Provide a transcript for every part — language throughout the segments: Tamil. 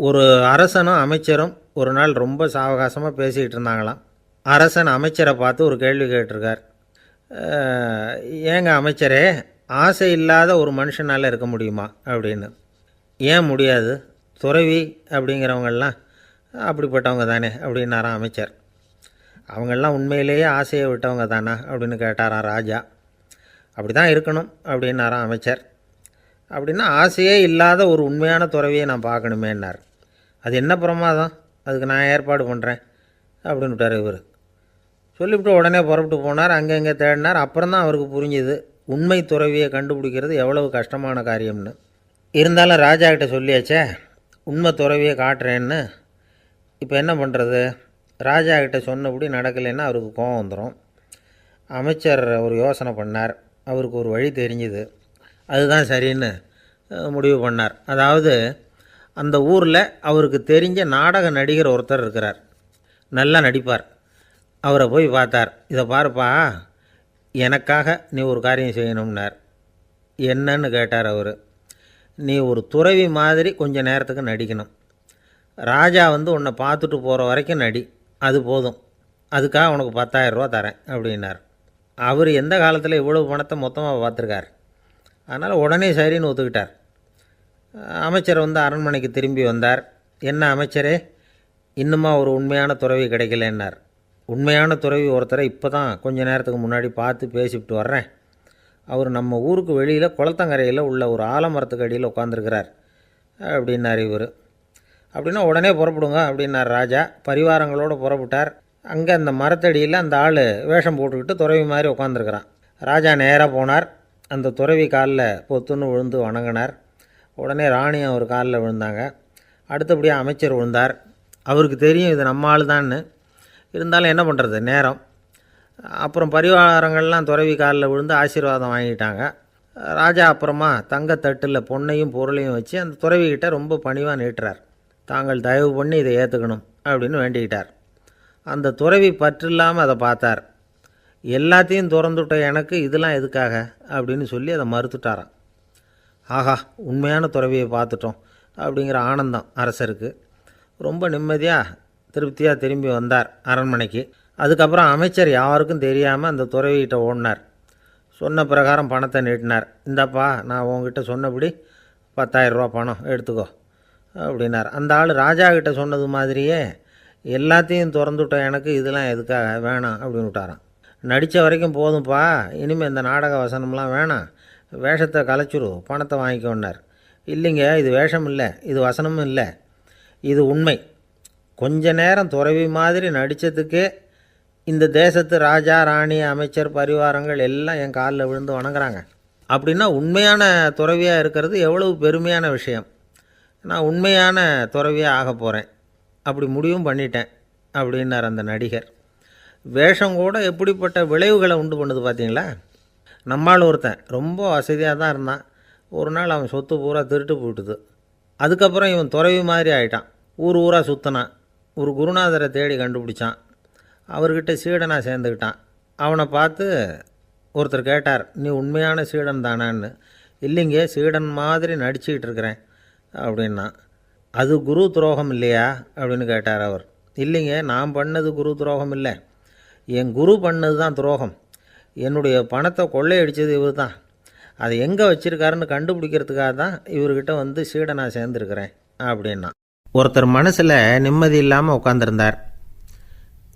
ஒரு அரசனும் அமைச்சரும் ஒரு நாள் ரொம்ப சாவகாசமாக பேசிக்கிட்டு இருந்தாங்களாம். அரசன் அமைச்சரை பார்த்து ஒரு கேள்வி கேட்டிருக்கார். ஏங்க அமைச்சரே, ஆசை இல்லாத ஒரு மனுஷனால் இருக்க முடியுமா அப்படின்னு. ஏன் முடியாது, துறவி அப்படிங்கிறவங்கெல்லாம் அப்படிப்பட்டவங்க தானே அப்படின்னாராம் அமைச்சர். அவங்கெல்லாம் உண்மையிலேயே ஆசையை விட்டவங்க தானா அப்படின்னு கேட்டாராம் ராஜா. அப்படி தான் இருக்கணும் அப்படின்னாராம் அமைச்சர். அப்படின்னா ஆசையே இல்லாத ஒரு உண்மையான துறவியை நான் பார்க்கணுமேன்னார். அது என்ன பிரமாதம், அதுக்கு நான் ஏற்பாடு பண்ணுறேன் அப்படின்னு விட்டார் இவர். சொல்லிவிட்டு உடனே புறப்பட்டு போனார். அங்கே இங்கே தேடினார். அப்புறம் தான் அவருக்கு புரிஞ்சுது உண்மை துறவியை கண்டுபிடிக்கிறது எவ்வளவு கஷ்டமான காரியம்னு. இருந்தாலும் ராஜா கிட்ட சொல்லியாச்சே உண்மை துறவியை காட்டுறேன்னு. இப்போ என்ன பண்ணுறது? ராஜா கிட்ட சொன்னபடி நடக்கலைன்னா அவருக்கு கோபம் வந்துடும். அமைச்சர் ஒரு யோசனை பண்ணார். அவருக்கு ஒரு வழி தெரிஞ்சுது. அதுதான் சரின்னு முடிவு பண்ணார். அதாவது அந்த ஊரில் அவருக்கு தெரிஞ்ச நாடக நடிகர் ஒருத்தர் இருக்கிறார், நல்லா நடிப்பார். அவரை போய் பார்த்தார். இதை பாருப்பா, எனக்காக நீ ஒரு காரியம் செய்யணும்னார். என்னன்னு கேட்டார் அவர். நீ ஒரு துறவி மாதிரி கொஞ்சம் நேரத்துக்கு நடிக்கணும். ராஜா உன்னை பார்த்துட்டு போகிற வரைக்கும் நடி, அது போதும். அதுக்காக உனக்கு 10,000 ரூபா தரேன் அப்படின்னார். அவர் எந்த காலத்தில் இவ்வளவு பணத்தை மொத்தமாக பார்த்துருக்கார். அதனால் உடனே சரின்னு ஒத்துக்கிட்டார். அமைச்சர் அரண்மனைக்கு திரும்பி வந்தார். என்ன அமைச்சரே, இன்னுமா ஒரு உண்மையான துறவி கிடைக்கலன்னார். உண்மையான துறவி ஒருத்தரை இப்போ தான் கொஞ்ச நேரத்துக்கு முன்னாடி பார்த்து பேசிவிட்டு வர்றேன். அவர் நம்ம ஊருக்கு வெளியில் குளத்தங்கரையில் உள்ள ஒரு ஆலமரத்துக்கு அடியில் உட்காந்துருக்கிறார் அப்படின்னார் இவர். அப்படின்னா உடனே புறப்படுங்க அப்படின்னார் ராஜா. பரிவாரங்களோடு புறப்பட்டார். அங்கே அந்த மரத்தடியில் அந்த ஆள் வேஷம் போட்டுக்கிட்டு துறவி மாதிரி உட்காந்துருக்கிறான். ராஜா நேராக போனார். அந்த துறவி காலில் பொத்துன்னு விழுந்து வணங்கினார். உடனே ராணியும் அவர் காலில் விழுந்தாங்க. அடுத்தபடியாக அமைச்சர் விழுந்தார். அவருக்கு தெரியும் இது நம்ம ஆள் தான்னு. இருந்தாலும் என்ன பண்ணுறது, நேரம். அப்புறம் பரிவாரங்கள்லாம் துறவி காலில் விழுந்து ஆசீர்வாதம் வாங்கிட்டாங்க. ராஜா அப்புறமா தங்கத்தட்டில் பொன்னையும் பொருளையும் வச்சு அந்த துறவிக்கிட்ட ரொம்ப பணிவாக நீட்டுறார். தாங்கள் தயவு பண்ணி இதை ஏற்றுக்கணும் அப்படின்னு வேண்டிக்கிட்டார். அந்த துறவி பற்றில்லாமல் அதை பார்த்தார். எல்லாத்தையும் திறந்துவிட்ட எனக்கு இதெல்லாம் எதுக்காக அப்படின்னு சொல்லி அதை மறுத்துட்டாராம். ஆஹா, உண்மையான துறவியை பார்த்துட்டோம் அப்படிங்கிற ஆனந்தம் அரசருக்கு. ரொம்ப நிம்மதியாக திருப்தியாக திரும்பி வந்தார் அரண்மனைக்கு. அதுக்கப்புறம் அமைச்சர் யாருக்கும் தெரியாமல் அந்த துறவிகிட்ட ஓடினார். சொன்ன பிரகாரம் பணத்தை நீட்டினார். இந்தாப்பா, நான் உங்ககிட்ட சொன்னபடி 10,000 ரூபா பணம் எடுத்துக்கோ அப்படின்னார். அந்த ஆள் ராஜா கிட்ட சொன்னது மாதிரியே எல்லாத்தையும் திறந்துவிட்ட எனக்கு இதெல்லாம் எதுக்காக வேணாம் அப்படின்னு விட்டாராம். நடித்த வரைக்கும் போதும்ப்பா, இனிமேல் இந்த நாடக வசனம்லாம் வேணாம், வேஷத்தை கலைச்சிரு, பணத்தை வாங்கிக்கோன்னார். இல்லைங்க, இது வேஷம் இல்லை, இது வசனமும் இல்லை, இது உண்மை. கொஞ்ச நேரம் துறவி மாதிரி நடித்ததுக்கே இந்த தேசத்து ராஜா, ராணி, அமைச்சர், பரிவாரங்கள் எல்லாம் என் காலில் விழுந்து வணங்குறாங்க. அப்படின்னா உண்மையான துறவியாக இருக்கிறது எவ்வளவு பெருமையான விஷயம். நான் உண்மையான துறவியாக ஆக போகிறேன், அப்படி முடிவும் பண்ணிட்டேன் அப்படின்னார் அந்த நடிகர். வேஷம் கூட எப்படிப்பட்ட விளைவுகளை உண்டு பண்ணுது பார்த்தீங்களா. நம்மால் ஒருத்தன் ரொம்ப வசதியாக தான் இருந்தான். ஒரு நாள் அவன் சொத்து பூரா திருட்டு போயிட்டுது. அதுக்கப்புறம் இவன் துறவி மாதிரி ஆகிட்டான். ஊர் ஊராக சுற்றினான். ஒரு குருநாதரை தேடி கண்டுபிடிச்சான். அவர்கிட்ட சீடனாக சேர்ந்துக்கிட்டான். அவனை பார்த்து ஒருத்தர் கேட்டார், நீ உண்மையான சீடன் தானான்னு. இல்லைங்க, சீடன் மாதிரி நடிச்சுக்கிட்டு இருக்கிறேன் அப்படின்னா. அது குரு துரோகம் இல்லையா அப்படின்னு கேட்டார் அவர். இல்லைங்க, நான் பண்ணது குரு துரோகம் இல்லை, என் குரு பண்ணது தான் துரோகம். என்னுடைய பணத்தை கொள்ளையடித்தது இவர் தான். அதை எங்கே வச்சுருக்காருன்னு கண்டுபிடிக்கிறதுக்காக தான் இவர்கிட்ட சீடனாக சேர்ந்துருக்கிறேன் அப்படின்னா. ஒருத்தர் மனசில் நிம்மதி இல்லாமல் உட்காந்துருந்தார்.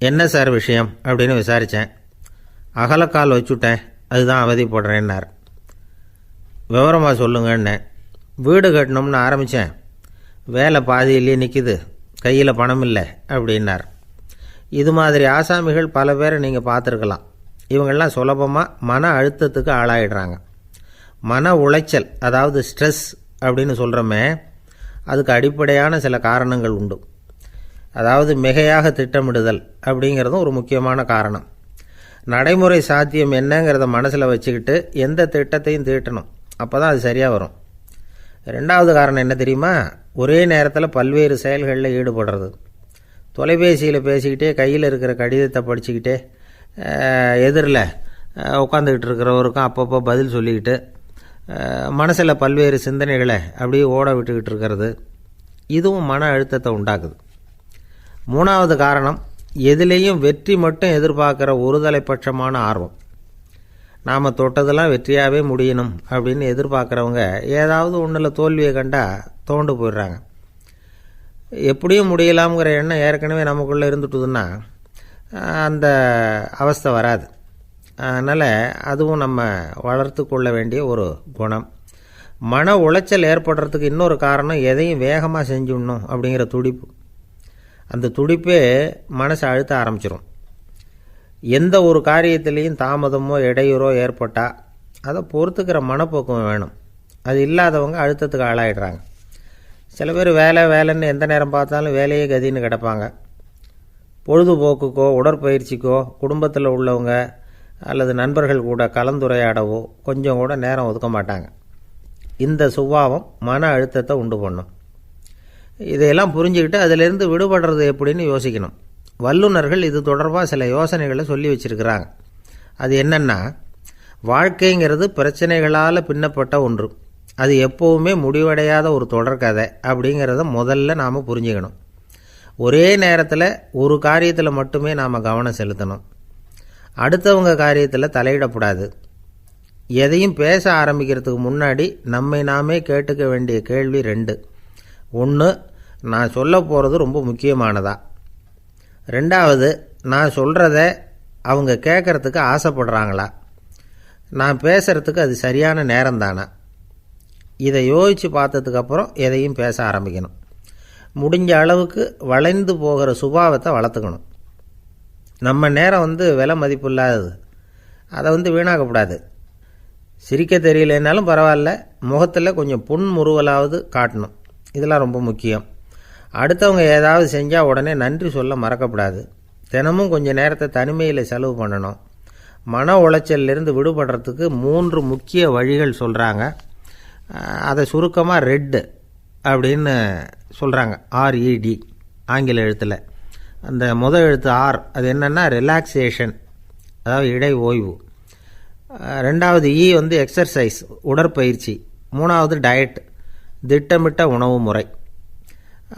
என்ன சார் விஷயம் அப்படின்னு விசாரித்தேன். அகலக்கால் வச்சுட்டேன், அதுதான் அவதிப்படுறேன்னார். விவரமாக சொல்லுங்கன்னேன். வீடு கட்டணும்னு ஆரம்பித்தேன், வேலை பாதியிலேயே நிற்கிது, கையில் பணம் இல்லை அப்படின்னார். இது மாதிரி ஆசாமிகள் பல பேரை நீங்கள் பார்த்துருக்கலாம். இவங்கெல்லாம் சுலபமாக மன அழுத்தத்துக்கு ஆளாயிடுறாங்க. மன உளைச்சல், அதாவது ஸ்ட்ரெஸ் அப்படின்னு சொல்கிறோமே, அதுக்கு அடிப்படையான சில காரணங்கள் உண்டு. அதாவது மிகையாக திட்டமிடுதல் அப்படிங்கிறதும் ஒரு முக்கியமான காரணம். நடைமுறை சாத்தியம் என்னங்கிறத மனசில் வச்சுக்கிட்டு எந்த திட்டத்தையும் தீட்டணும், அப்போ தான் அது சரியாக வரும். ரெண்டாவது காரணம் என்ன தெரியுமா? ஒரே நேரத்தில் பல்வேறு செயல்களில் ஈடுபடுறது. தொலைபேசியில் பேசிக்கிட்டே கையில் இருக்கிற கடிதத்தை படிச்சுக்கிட்டே எதிரில் உட்காந்துக்கிட்டு இருக்கிறவருக்கும் அப்பப்போ பதில் சொல்லிக்கிட்டு மனசில் பல்வேறு சிந்தனைகளை அப்படியே ஓட விட்டுக்கிட்டு இருக்கிறது. இதுவும் மன அழுத்தத்தை உண்டாக்குது. மூணாவது காரணம், எதிலேயும் வெற்றி மட்டும் எதிர்பார்க்குற ஒருதலைப்பட்சமான ஆர்வம். நாம் தொட்டதெல்லாம் வெற்றியாகவே முடியணும் அப்படின்னு எதிர்பார்க்குறவங்க ஏதாவது ஒன்றில் தோல்வியை கண்டால் தோண்டு போயிடுறாங்க. எப்படியும் முடியலாம்ங்கிற எண்ணம் ஏற்கனவே நமக்குள்ளே இருந்துட்டுதுன்னா அந்த அவஸ்தை வராது. அதனால் அதுவும் நம்ம வளர்த்து கொள்ள வேண்டிய ஒரு குணம். மன உளைச்சல் ஏற்படுறதுக்கு இன்னொரு காரணம், எதையும் வேகமாக செஞ்சுடணும் அப்படிங்கிற துடிப்பு. அந்த துடிப்பே மனசை அழுத்த ஆரம்பிச்சிடும். எந்த ஒரு காரியத்திலையும் தாமதமோ இடையூறோ ஏற்பட்டால் அதை பொறுத்துக்கிற மனப்போக்கம் வேணும். அது இல்லாதவங்க அழுத்தத்துக்கு ஆளாயிடுறாங்க. சில பேர் வேலைன்னு எந்த நேரம் பார்த்தாலும் வேலையே கதின்னு கிடப்பாங்க. பொழுதுபோக்குக்கோ உடற்பயிற்சிக்கோ குடும்பத்தில் உள்ளவங்க அல்லது நண்பர்கள் கூட கலந்துரையாடவோ கொஞ்சம் கூட நேரம் ஒதுக்க மாட்டாங்க. இந்த சுபாவம் மன அழுத்தத்தை உண்டு பண்ணும். இதையெல்லாம் புரிஞ்சுக்கிட்டு அதிலிருந்து விடுபடுறது எப்படின்னு யோசிக்கணும். வல்லுநர்கள் இது தொடர்பாக சில யோசனைகளை சொல்லி வச்சுருக்கிறாங்க. அது என்னென்னா, வாழ்க்கைங்கிறது பிரச்சனைகளால் பின்னப்பட்ட ஒன்று. அது எப்போவுமே முடிவடையாத ஒரு தொடர்கதை அப்படிங்கிறத முதல்ல நாம் புரிஞ்சுக்கணும். ஒரே நேரத்தில் ஒரு காரியத்தில் மட்டுமே நாம் கவனம் செலுத்தணும். அடுத்தவங்க காரியத்தில் தலையிடக்கூடாது. எதையும் பேச ஆரம்பிக்கிறதுக்கு முன்னாடி நம்மை நாமே கேட்டுக்க வேண்டிய கேள்வி 2. 1, நான் சொல்ல போகிறது ரொம்ப முக்கியமானதா? 2வது, நான் சொல்கிறத அவங்க கேட்குறதுக்கு ஆசைப்படுறாங்களா? நான் பேசுகிறதுக்கு அது சரியான நேரம் தானா? இதை யோசித்து பார்த்ததுக்கப்புறம் எதையும் பேச ஆரம்பிக்கணும். முடிஞ்ச அளவுக்கு வளைந்து போகிற சுபாவத்தை வளர்த்துக்கணும். நம்ம நேரம் விலை மதிப்பு இல்லாதது. அதை வீணாக்கக்கூடாது. சிரிக்க தெரியலனாலும் பரவாயில்ல, முகத்தில் கொஞ்சம் புன்முறுவலாவது காட்டணும். இதெல்லாம் ரொம்ப முக்கியம். அடுத்தவங்க ஏதாவது செஞ்சால் உடனே நன்றி சொல்ல மறக்கக்கூடாது. தினமும் கொஞ்சம் நேரத்தை தனிமையில் செலவு பண்ணணும். மன உளைச்சலிருந்து விடுபடுறதுக்கு 3 முக்கிய வழிகள் சொல்கிறாங்க. அதை சுருக்கமாக ரெட் அப்படின்னு சொல்கிறாங்க. RED ஆங்கில எழுத்தில். அந்த முதல் எழுத்து R, அது என்னென்னா ரிலாக்ஸேஷன், அதாவது இடை ஓய்வு. 2வது E எக்ஸர்சைஸ், உடற்பயிற்சி. 3வது டயட், திட்டமிட்ட உணவு முறை.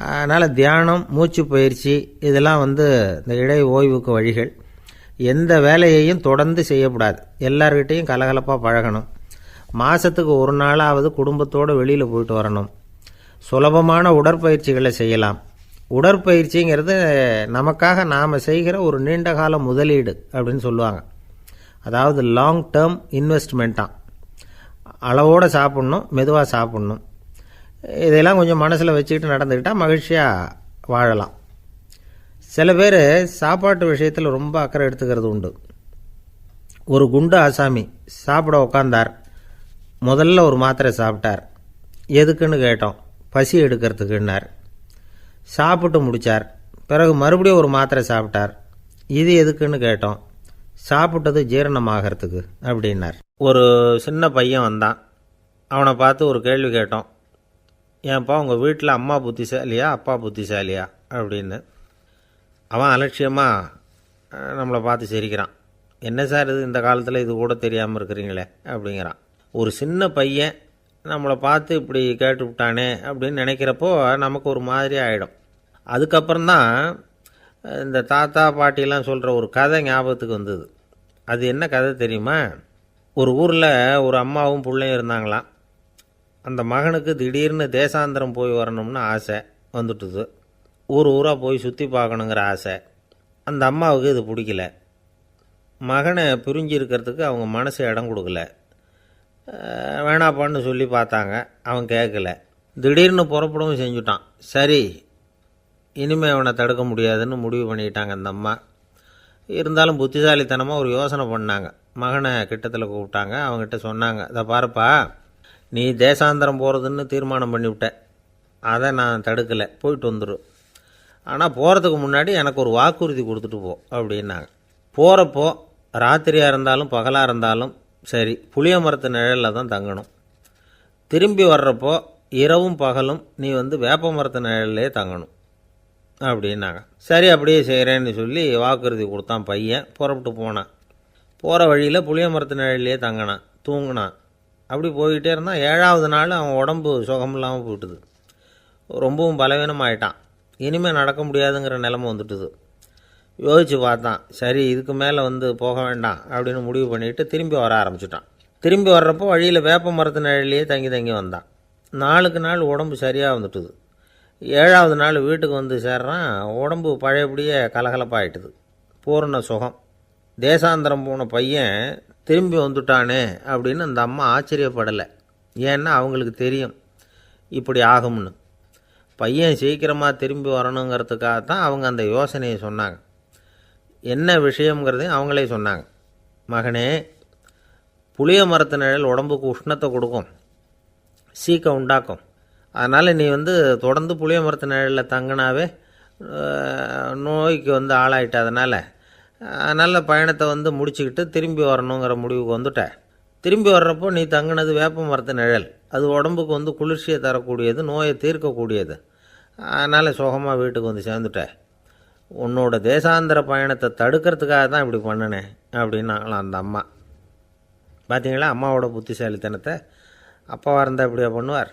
அதனால் தியானம், மூச்சு பயிற்சி இதெல்லாம் இந்த இடை ஓய்வுக்கு வழிகள். எந்த வேலையையும் தொடர்ந்து செய்யக்கூடாது. எல்லார்கிட்டையும் கலகலப்பாக பழகணும். மாதத்துக்கு ஒரு நாளாவது குடும்பத்தோடு வெளியில் போயிட்டு வரணும். சுலபமான உடற்பயிற்சிகளை செய்யலாம். உடற்பயிற்சிங்கிறது நமக்காக நாம் செய்கிற ஒரு நீண்டகால முதலீடு அப்படின்னு சொல்லுவாங்க. அதாவது லாங் டேர்ம் இன்வெஸ்ட்மெண்ட்டாக. அளவோடு சாப்பிட்ணும், மெதுவாக சாப்பிட்ணும். இதெல்லாம் கொஞ்சம் மனசில் வச்சுக்கிட்டு நடந்துக்கிட்டால் மகிழ்ச்சியாக வாழலாம். சில பேர் சாப்பாட்டு விஷயத்தில் ரொம்ப அக்கறை எடுத்துக்கிறது உண்டு. ஒரு குண்டு ஆசாமி சாப்பிட உக்காந்தார். முதல்ல ஒரு மாத்திரை சாப்பிட்டார். எதுக்குன்னு கேட்டோம். பசி எடுக்கிறதுக்குன்னார். சாப்பிட்டு முடித்தார். பிறகு மறுபடியும் ஒரு மாத்திரை சாப்பிட்டார். இது எதுக்குன்னு கேட்டோம். சாப்பிட்டது ஜீரணமாகறதுக்கு அப்படின்னார். ஒரு சின்ன பையன் வந்தான். அவனை பார்த்து ஒரு கேள்வி கேட்டோம். ஏன்ப்பா உங்கள் வீட்டில் அம்மா புத்திசாலியா அப்பா புத்திசாலியா அப்படின்னு. அவன் அலட்சியமாக நம்மளை பார்த்து சிரிக்கிறான். என்ன சார் இது, இந்த காலத்தில் இது கூட தெரியாமல் இருக்கிறீங்களே அப்படிங்கிறான். ஒரு சின்ன பையன் நம்மளை பார்த்து இப்படி கேட்டு விட்டானே அப்படின்னு நினைக்கிறப்போ நமக்கு ஒரு மாதிரி ஆகிடும். அதுக்கப்புறம்தான் இந்த தாத்தா பாட்டிலாம் சொல்கிற ஒரு கதை ஞாபகத்துக்கு வந்தது. அது என்ன கதை தெரியுமா? ஒரு ஊரில் ஒரு அம்மாவும் பிள்ளையும் இருந்தாங்களாம். அந்த மகனுக்கு திடீர்னு தேசாந்திரம் போய் வரணும்னு ஆசை வந்துட்டுது. ஊராக போய் சுற்றி பார்க்கணுங்கிற ஆசை. அந்த அம்மாவுக்கு இது பிடிக்கல. மகனை பிரிஞ்சு இருக்கிறதுக்கு அவங்க மனசு இடம் கொடுக்கல. வேணாப்பான்னு சொல்லி பார்த்தாங்க, அவன் கேட்கல. திடீர்னு புறப்படவும் செஞ்சுட்டான். சரி, இனிமேல் அவனை தடுக்க முடியாதுன்னு முடிவு பண்ணிட்டாங்க அந்த அம்மா. இருந்தாலும் புத்திசாலித்தனமாக ஒரு யோசனை பண்ணாங்க. மகனை கிட்டத்தில் கூப்பிட்டாங்க. அவங்ககிட்ட சொன்னாங்க, இதை பாருப்பா, நீ தேசாந்திரம் போகிறதுன்னு தீர்மானம் பண்ணிவிட்ட. அதை நான் தடுக்கலை, போயிட்டு வந்துடும். ஆனால் போகிறதுக்கு முன்னாடி எனக்கு ஒரு வாக்குறுதி கொடுத்துட்டு போ அப்படின்னாங்க. போகிறப்போ ராத்திரியாக இருந்தாலும் பகலாக இருந்தாலும் சரி, புளிய மரத்து நிழலில் தான் தங்கணும். திரும்பி வர்றப்போ இரவும் பகலும் நீ வேப்ப மரத்து நிழல்லே தங்கணும் அப்படின்னாங்க. சரி, அப்படியே செய்கிறேன்னு சொல்லி வாக்குறுதி கொடுத்தான் பையன். புறப்பட்டு போனான். போகிற வழியில் புளிய மரத்து நிழல்லே தங்கினான், தூங்கினான். அப்படி போய்கிட்டே இருந்தான். 7வது நாள் அவன் உடம்பு சுகம் இல்லாமல் போயிட்டுது. ரொம்பவும் பலவீனமாயிட்டான். இனிமேல் நடக்க முடியாதுங்கிற நிலைமை வந்துட்டுது. யோசித்து பார்த்தான். சரி, இதுக்கு மேலே போக வேண்டாம் அப்படின்னு முடிவு பண்ணிவிட்டு திரும்பி வர ஆரம்பிச்சிட்டான். திரும்பி வர்றப்போ வழியில் வேப்ப மரத்து நிழலையே தங்கி தங்கி வந்தான். நாளுக்கு நாள் உடம்பு சரியாக வந்துட்டுது. 7ஆவது நாள் வீட்டுக்கு சேர்றான். உடம்பு பழையபடியே கலகலப்பாயிட்டுது. பூரண சுகம். தேசாந்திரம் போன பையன் திரும்பி வந்துட்டானே அப்படின்னு அந்த அம்மா ஆச்சரியப்படலை. ஏன்னா அவங்களுக்கு தெரியும் இப்படி ஆகும்னு. பையன் சீக்கிரமாக திரும்பி வரணுங்கிறதுக்காகத்தான் அவங்க அந்த யோசனையை சொன்னாங்க. என்ன விஷயங்கிறதையும் அவங்களே சொன்னாங்க. மகனே, புளிய மரத்து நிழல் உடம்புக்கு உஷ்ணத்தை கொடுக்கும், சீக்கம் உண்டாக்கும். அதனால் நீ தொடர்ந்து புளிய மரத்து நிழலில் தங்கினாவே நோய்க்கு ஆளாயிட்ட. அதனால் பயணத்தை முடிச்சுக்கிட்டு திரும்பி வரணுங்கிற முடிவுக்கு வந்துட்ட. திரும்பி வர்றப்போ நீ தங்கினது வேப்ப மரத்து நிழல். அது உடம்புக்கு குளிர்ச்சியை தரக்கூடியது, நோயை தீர்க்கக்கூடியது. அதனால் சுகமாக வீட்டுக்கு சேர்ந்துட்ட. உன்னோட தேசாந்திர பயணத்தை தடுக்கிறதுக்காக தான் இப்படி பண்ணினேன் அப்படின்னாங்களாம் அந்த அம்மா. பார்த்தீங்களா அம்மாவோட புத்திசாலித்தனத்தை? அப்பாவாக இருந்தால் இப்படியா பண்ணுவார்?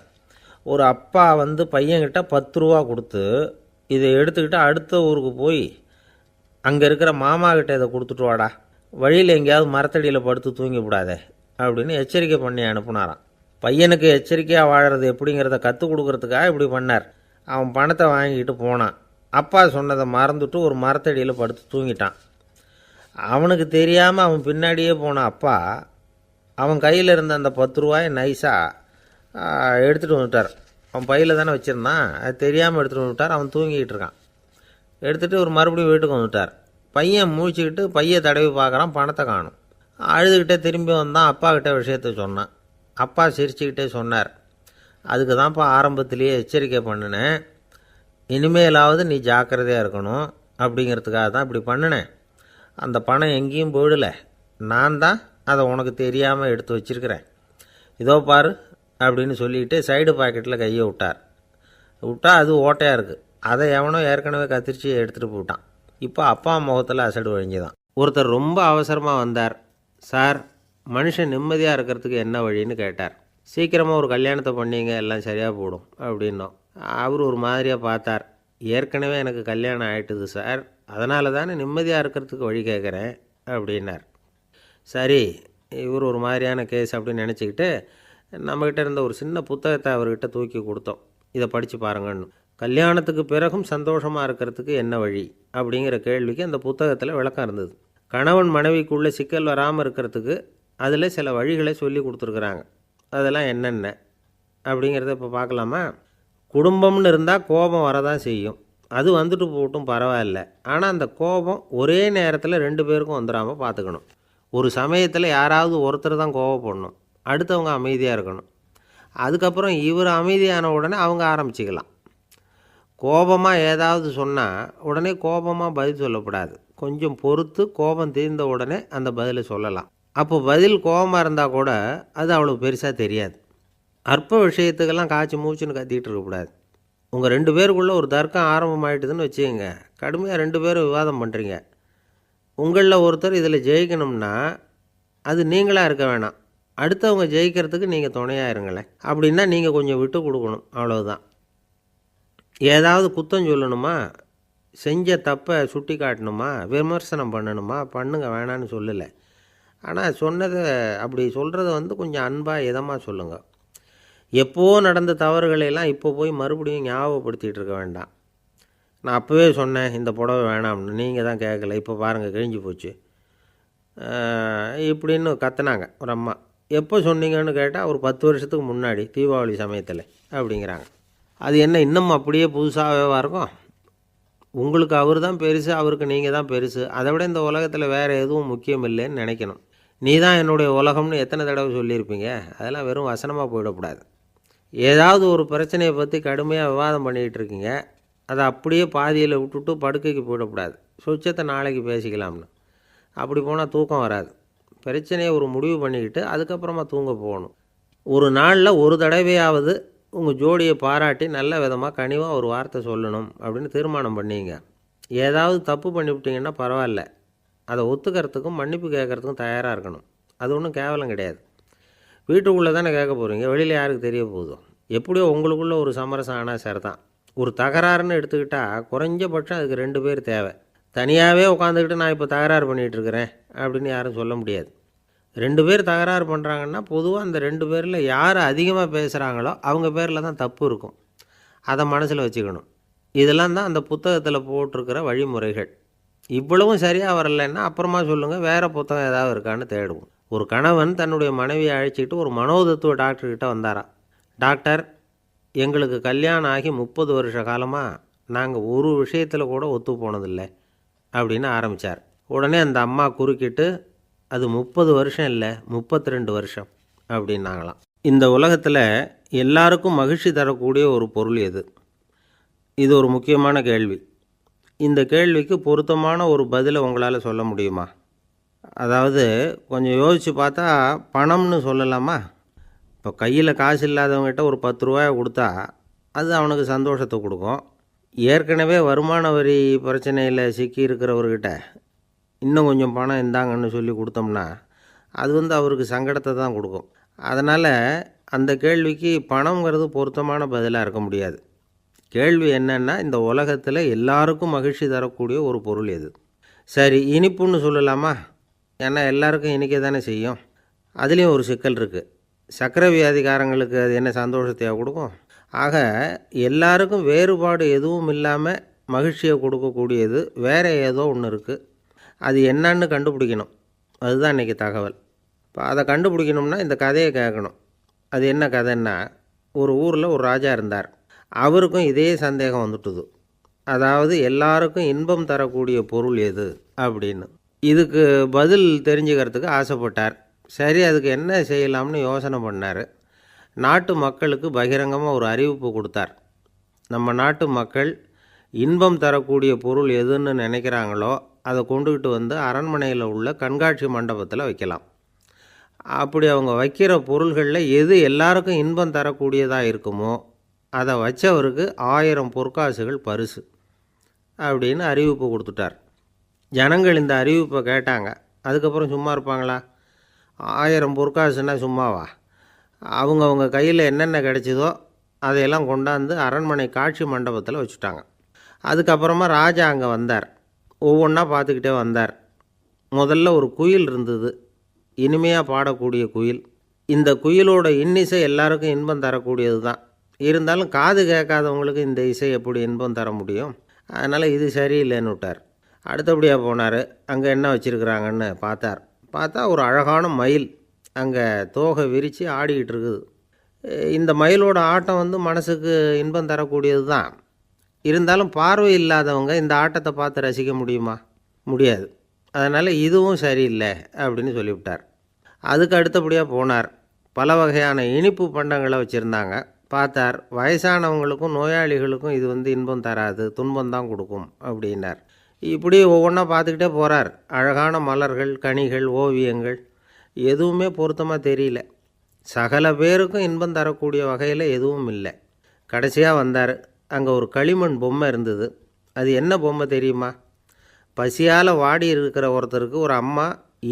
ஒரு அப்பா பையன்கிட்ட 10 ரூபா கொடுத்து இதை எடுத்துக்கிட்டு அடுத்த ஊருக்கு போய் அங்கே இருக்கிற மாமா கிட்ட இதை கொடுத்துட்டு வாடா, வழியில் எங்கேயாவது மரத்தடியில் படுத்து தூங்கி விடாதே அப்படின்னு எச்சரிக்கை பண்ணி அனுப்புனாராம். பையனுக்கு எச்சரிக்கையாக வாழறது எப்படிங்கிறத கற்றுக் கொடுக்கறதுக்காக இப்படி பண்ணார். அவன் பணத்தை வாங்கிக்கிட்டு போனான். அப்பா சொன்னதை மறந்துட்டு ஒரு மரத்தடியில் படுத்து தூங்கிட்டான். அவனுக்கு தெரியாமல் அவன் பின்னாடியே போன அப்பா அவன் கையில் இருந்த அந்த 10 ரூபாயை நைஸாக எடுத்துகிட்டு வந்துட்டார். அவன் பையில் தானே வச்சுருந்தான், அது தெரியாமல் எடுத்துகிட்டு வந்துட்டார். அவன் தூங்கிக்கிட்டு இருக்கான். எடுத்துகிட்டு ஒரு மறுபடியும் வீட்டுக்கு வந்துட்டார். பையன் முழிச்சுக்கிட்டு பையை தடவி பார்க்குறான், பணத்தை காணும். அழுதுகிட்டே திரும்பி வந்தான். அப்பா கிட்ட விஷயத்த சொன்னான். அப்பா சிரிச்சுக்கிட்டே சொன்னார், அதுக்கு தான்ப்பா ஆரம்பத்திலேயே எச்சரிக்கை பண்ணினேன், இனிமேலாவது நீ ஜாக்கிரதையாக இருக்கணும் அப்படிங்கிறதுக்காக தான் இப்படி பண்ணினேன். அந்த பணம் எங்கேயும் போயிடலை, நான் தான் அதை உனக்கு தெரியாமல் எடுத்து வச்சிருக்கிறேன். இதோ பாரு அப்படின்னு சொல்லிட்டு சைடு பாக்கெட்டில் கையை விட்டா அது ஓட்டையாக இருக்குது. அதை எவனோ ஏற்கனவே கத்திரிச்சு எடுத்துகிட்டு போட்டான். இப்போ அப்பா முகத்தில் அசடு வழிஞ்சுதான். ஒருத்தர் ரொம்ப அவசரமாக வந்தார். சார், மனுஷன் நிம்மதியாக இருக்கிறதுக்கு என்ன வழின்னு கேட்டார். சீக்கிரமாக ஒரு கல்யாணத்தை பண்ணிங்க, எல்லாம் சரியாக போடும் அப்படின்னோம். அவர் ஒரு மாதிரியாக பார்த்தார். ஏற்கனவே எனக்கு கல்யாணம் ஆகிட்டுது சார், அதனால தானே நிம்மதியாக இருக்கிறதுக்கு வழி கேட்குறேன் அப்படின்னார். சரி, இவர் ஒரு மாதிரியான கேஸ் அப்படின்னு நினச்சிக்கிட்டு நம்மக்கிட்ட இருந்த ஒரு சின்ன புத்தகத்தை அவர்கிட்ட தூக்கி கொடுத்தோம். இதை படித்து பாருங்கன்னு. கல்யாணத்துக்கு பிறகும் சந்தோஷமாக இருக்கிறதுக்கு என்ன வழி அப்படிங்கிற கேள்விக்கு அந்த புத்தகத்தில் விளக்கம் இருந்தது. கணவன் மனைவிக்குள்ளே சிக்கல் வராமல் இருக்கிறதுக்கு அதில் சில வழிகளை சொல்லி கொடுத்துருக்குறாங்க. அதெல்லாம் என்னென்ன அப்படிங்கிறத இப்போ பார்க்கலாமா? குடும்பம்னு இருந்தால் கோபம் வரதான் செய்யும். அது வந்துட்டு போகட்டும், பரவாயில்ல. ஆனால் அந்த கோபம் ஒரே நேரத்தில் 2 பேருக்கும் வந்துடாமல் பார்த்துக்கணும். ஒரு சமயத்தில் யாராவது ஒருத்தர் தான் கோபப்படணும், அடுத்தவங்க அமைதியாக இருக்கணும். அதுக்கப்புறம் இவர் அமைதியான உடனே அவங்க ஆரம்பிச்சிக்கலாம். கோபமாக ஏதாவது சொன்னால் உடனே கோபமாக பதில் சொல்லக்கூடாது. கொஞ்சம் பொறுத்து கோபம் தீர்ந்த உடனே அந்த பதிலை சொல்லலாம். அப்போ பதில் கோபமாக இருந்தால் கூட அது அவ்வளோ பெருசாக தெரியாது. அற்ப விஷயத்துக்கெல்லாம் காய்ச்சி மூச்சுன்னு கத்திகிட்டு இருக்கக்கூடாது. உங்கள் 2 பேருக்குள்ளே ஒரு தர்க்கம் ஆரம்பமாயிட்டுதுன்னு வச்சுக்கோங்க. கடுமையாக 2 பேரும் விவாதம் பண்ணுறீங்க. உங்களில் ஒருத்தர் இதில் ஜெயிக்கணும்னா அது நீங்களாக இருக்க வேணாம், அடுத்தவங்க ஜெயிக்கிறதுக்கு நீங்கள் துணையாக இருங்களேன். அப்படின்னா நீங்கள் கொஞ்சம் விட்டு கொடுக்கணும், அவ்வளவுதான். ஏதாவது குத்தம் சொல்லணுமா, செஞ்ச தப்பை சுட்டி காட்டணுமா, விமர்சனம் பண்ணணுமா, பண்ணுங்க, வேணான்னு சொல்லலை. ஆனால் சொன்னதை அப்படி சொல்கிறத கொஞ்சம் அன்பாக இதமாக சொல்லுங்கள். எப்போ நடந்த தவறுகளையெல்லாம் இப்போ போய் மறுபடியும் ஞாபகப்படுத்திகிட்டு இருக்க வேண்டாம். நான் அப்போவே சொன்னேன் இந்த புடவை வேணாம்னு, நீங்கள் தான் கேட்கல, இப்போ பாருங்கள் கிழிஞ்சு போச்சு இப்படின்னு கத்துனாங்க ஒரு அம்மா. எப்போ சொன்னீங்கன்னு கேட்டால் ஒரு 10 வருஷத்துக்கு முன்னாடி தீபாவளி சமயத்தில் அப்படிங்கிறாங்க. அது என்ன இன்னும் அப்படியே புதுசாகவே இருக்கும்? உங்களுக்கு அவர் தான் பெருசு, அவருக்கு நீங்கள் தான் பெருசு. அதை விட இந்த உலகத்தில் வேறு எதுவும் முக்கியம் இல்லைன்னு நினைக்கணும். நீ தான் என்னுடைய உலகம்னு எத்தனை தடவை சொல்லியிருப்பீங்க? அதெல்லாம் வெறும் வசனமாக போயிடக்கூடாது. ஏதாவது ஒரு பிரச்சனையை பற்றி கடுமையாக விவாதம் பண்ணிகிட்டு இருக்கீங்க, அதை அப்படியே பாதியில் விட்டுட்டு படுக்கைக்கு போயிடக்கூடாது. சொச்சத்தை நாளைக்கு பேசிக்கலாம்னு. அப்படி போனால் தூக்கம் வராது. பிரச்சனையை ஒரு முடிவு பண்ணிக்கிட்டு அதுக்கப்புறமா தூங்க போகணும். ஒரு நாளில் ஒரு தடவையாவது உங்கள் ஜோடியை பாராட்டி நல்ல விதமாக கனிவாக ஒரு வார்த்தை சொல்லணும் அப்படின்னு தீர்மானம் பண்ணிங்க. ஏதாவது தப்பு பண்ணிவிட்டீங்கன்னா பரவாயில்ல, அதை ஒத்துக்கிறதுக்கும் மன்னிப்பு கேட்குறதுக்கும் தயாராக இருக்கணும். அது ஒன்றும் கேவலம் கிடையாது. வீட்டுக்குள்ளே தானே கேட்க போகிறீங்க, வெளியில் யாருக்கு தெரிய போதும்? எப்படியோ உங்களுக்குள்ள ஒரு சமரசம் ஆனால் சரிதான். ஒரு தகராறுன்னு எடுத்துக்கிட்டால் குறைஞ்சபட்சம் அதுக்கு 2 பேர் தேவை. தனியாகவே உட்காந்துக்கிட்டு நான் இப்போ தகராறு பண்ணிகிட்ருக்கிறேன் அப்படின்னு யாரும் சொல்ல முடியாது. 2 பேர் தகராறு பண்ணுறாங்கன்னா பொதுவாக அந்த 2 பேரில் யார் அதிகமாக பேசுகிறாங்களோ அவங்க பேரில் தான் தப்பு இருக்கும். அதை மனசில் வச்சுக்கணும். இதெல்லாம் தான் அந்த புத்தகத்தில் போட்டிருக்கிற வழிமுறைகள். இவ்வளவும் சரியாக வரலைன்னா அப்புறமா சொல்லுங்கள், வேறு புத்தகம் ஏதாவது இருக்கான்னு தேடுவோம். ஒரு கணவன் தன்னுடைய மனைவியை அழைச்சிக்கிட்டு ஒரு மனோதத்துவ டாக்டர்கிட்ட வந்தாராம். டாக்டர், எங்களுக்கு கல்யாணம் ஆகி 30 வருஷ காலமாக நாங்கள் ஒரு விஷயத்தில் கூட ஒத்து போனதில்லை அப்படின்னு ஆரம்பித்தார். உடனே அந்த அம்மா குறுக்கிட்டு, அது 30 வருஷம் இல்லை 32 வருஷம் அப்படின்னாங்களாம். இந்த உலகத்தில் எல்லாருக்கும் மகிழ்ச்சி தரக்கூடிய ஒரு பொருள் எது? இது ஒரு முக்கியமான கேள்வி. இந்த கேள்விக்கு பொருத்தமான ஒரு பதிலை உங்களால் சொல்ல முடியுமா? அதாவது கொஞ்சம் யோசித்து பார்த்தா பணம்னு சொல்லலாமா? இப்போ கையில் காசு இல்லாதவங்ககிட்ட ஒரு 10 ரூபாயை கொடுத்தா அது அவனுக்கு சந்தோஷத்தை கொடுக்கும். ஏற்கனவே வருமான வரி பிரச்சனையில் சிக்கி இருக்கிறவர்கிட்ட இன்னும் கொஞ்சம் பணம் இந்தாங்கன்னு சொல்லி கொடுத்தோம்னா அது அவருக்கு சங்கடத்தை தான் கொடுக்கும். அதனால் அந்த கேள்விக்கு பணங்கிறது பொருத்தமான பதிலாக இருக்க முடியாது. கேள்வி என்னென்னா, இந்த உலகத்தில் எல்லாருக்கும் மகிழ்ச்சி தரக்கூடிய ஒரு பொருள் எது? சரி, இனிப்புன்னு சொல்லலாமா? ஏன்னா எல்லாருக்கும் இனிக்க தானே செய்யும். அதுலேயும் ஒரு சிக்கல் இருக்குது. சர்க்கரை வியாதிக்காரங்களுக்கு அது என்ன சந்தோஷத்தையாக கொடுக்கும்? ஆக எல்லாருக்கும் வேறுபாடு எதுவும் இல்லாமல் மகிழ்ச்சியை கொடுக்கக்கூடியது வேறு ஏதோ ஒன்று இருக்குது. அது என்னன்னு கண்டுபிடிக்கணும். அதுதான் இன்றைக்கி தகவல். இப்போ அதை கண்டுபிடிக்கணும்னா இந்த கதையை கேட்கணும். அது என்ன கதைன்னா, ஒரு ஊரில் ஒரு ராஜா இருந்தார். அவருக்கும் இதே சந்தேகம் வந்துட்டுது. அதாவது எல்லாருக்கும் இன்பம் தரக்கூடிய பொருள் எது அப்படின்னு. இதுக்கு பதில் தெரிஞ்சுக்கிறதுக்கு ஆசைப்பட்டார். சரி, அதுக்கு என்ன செய்யலாம்னு யோசனை பண்ணார். நாட்டு மக்களுக்கு பகிரங்கமாக ஒரு அறிவிப்பு கொடுத்தார். நம்ம நாட்டு மக்கள் இன்பம் தரக்கூடிய பொருள் எதுன்னு நினைக்கிறாங்களோ அதை கொண்டுக்கிட்டு வந்து அரண்மனையில் உள்ள கண்காட்சி மண்டபத்தில் வைக்கலாம். அப்படி அவங்க வைக்கிற பொருள்களில் எது எல்லாருக்கும் இன்பம் தரக்கூடியதாக இருக்குமோ அதை வச்சவருக்கு 1000 பொற்காசுகள் பரிசு அப்படின்னு அறிவிப்பு கொடுத்துட்டார். ஜனங்கள் இந்த அறிவிப்பை கேட்டாங்க. அதுக்கப்புறம் சும்மா இருப்பாங்களா? 1000 பொற்காசுன்னா சும்மாவா? அவங்க கையில் என்னென்ன கிடைச்சதோ அதையெல்லாம் கொண்டாந்து அரண்மனை காட்சி மண்டபத்தில் வச்சுட்டாங்க. அதுக்கப்புறமா ராஜா அங்கே வந்தார். ஒவ்வொன்றா பார்த்துக்கிட்டே வந்தார். முதல்ல ஒரு குயில் இருந்தது, இனிமையாக பாடக்கூடிய குயில். இந்த குயிலோட இன்னிசை எல்லாருக்கும் இன்பம் தரக்கூடியது தான். இருந்தாலும் காது கேட்காதவங்களுக்கு இந்த இசை எப்படி இன்பம் தர முடியும்? அதனால் இது சரியில்லைன்னு விட்டார். அடுத்தபடியாக போனார். அங்கே என்ன வச்சுருக்குறாங்கன்னு பார்த்தா ஒரு அழகான மயில் அங்கே தோகை விரித்து ஆடிக்கிட்டு இருக்குது. இந்த மயிலோட ஆட்டம் மனசுக்கு இன்பம் தரக்கூடியது தான். இருந்தாலும் பார்வை இல்லாதவங்க இந்த ஆட்டத்தை பார்த்து ரசிக்க முடியுமா? முடியாது. அதனால் இதுவும் சரியில்லை அப்படின்னு சொல்லிவிட்டார். அதுக்கு அடுத்தபடியாக போனார். பல வகையான இனிப்பு பண்டங்களை வச்சுருந்தாங்க. பார்த்தார், வயசானவங்களுக்கும் நோயாளிகளுக்கும் இது இன்பம் தராது, துன்பம்தான் கொடுக்கும் அப்படின்னார். இப்படி ஒவ்வொன்றா பார்த்துக்கிட்டே போகிறார். அழகான மலர்கள், கனிகள், ஓவியங்கள் எதுவுமே பொருத்தமாக தெரியல. சகல பேருக்கும் இன்பம் தரக்கூடிய வகையில் எதுவும் இல்லை. கடைசியாக வந்தார். அங்கே ஒரு களிமண் பொம்மை இருந்தது. அது என்ன பொம்மை தெரியுமா? பசியால் வாடி இருக்கிற ஒருத்தருக்கு ஒரு அம்மா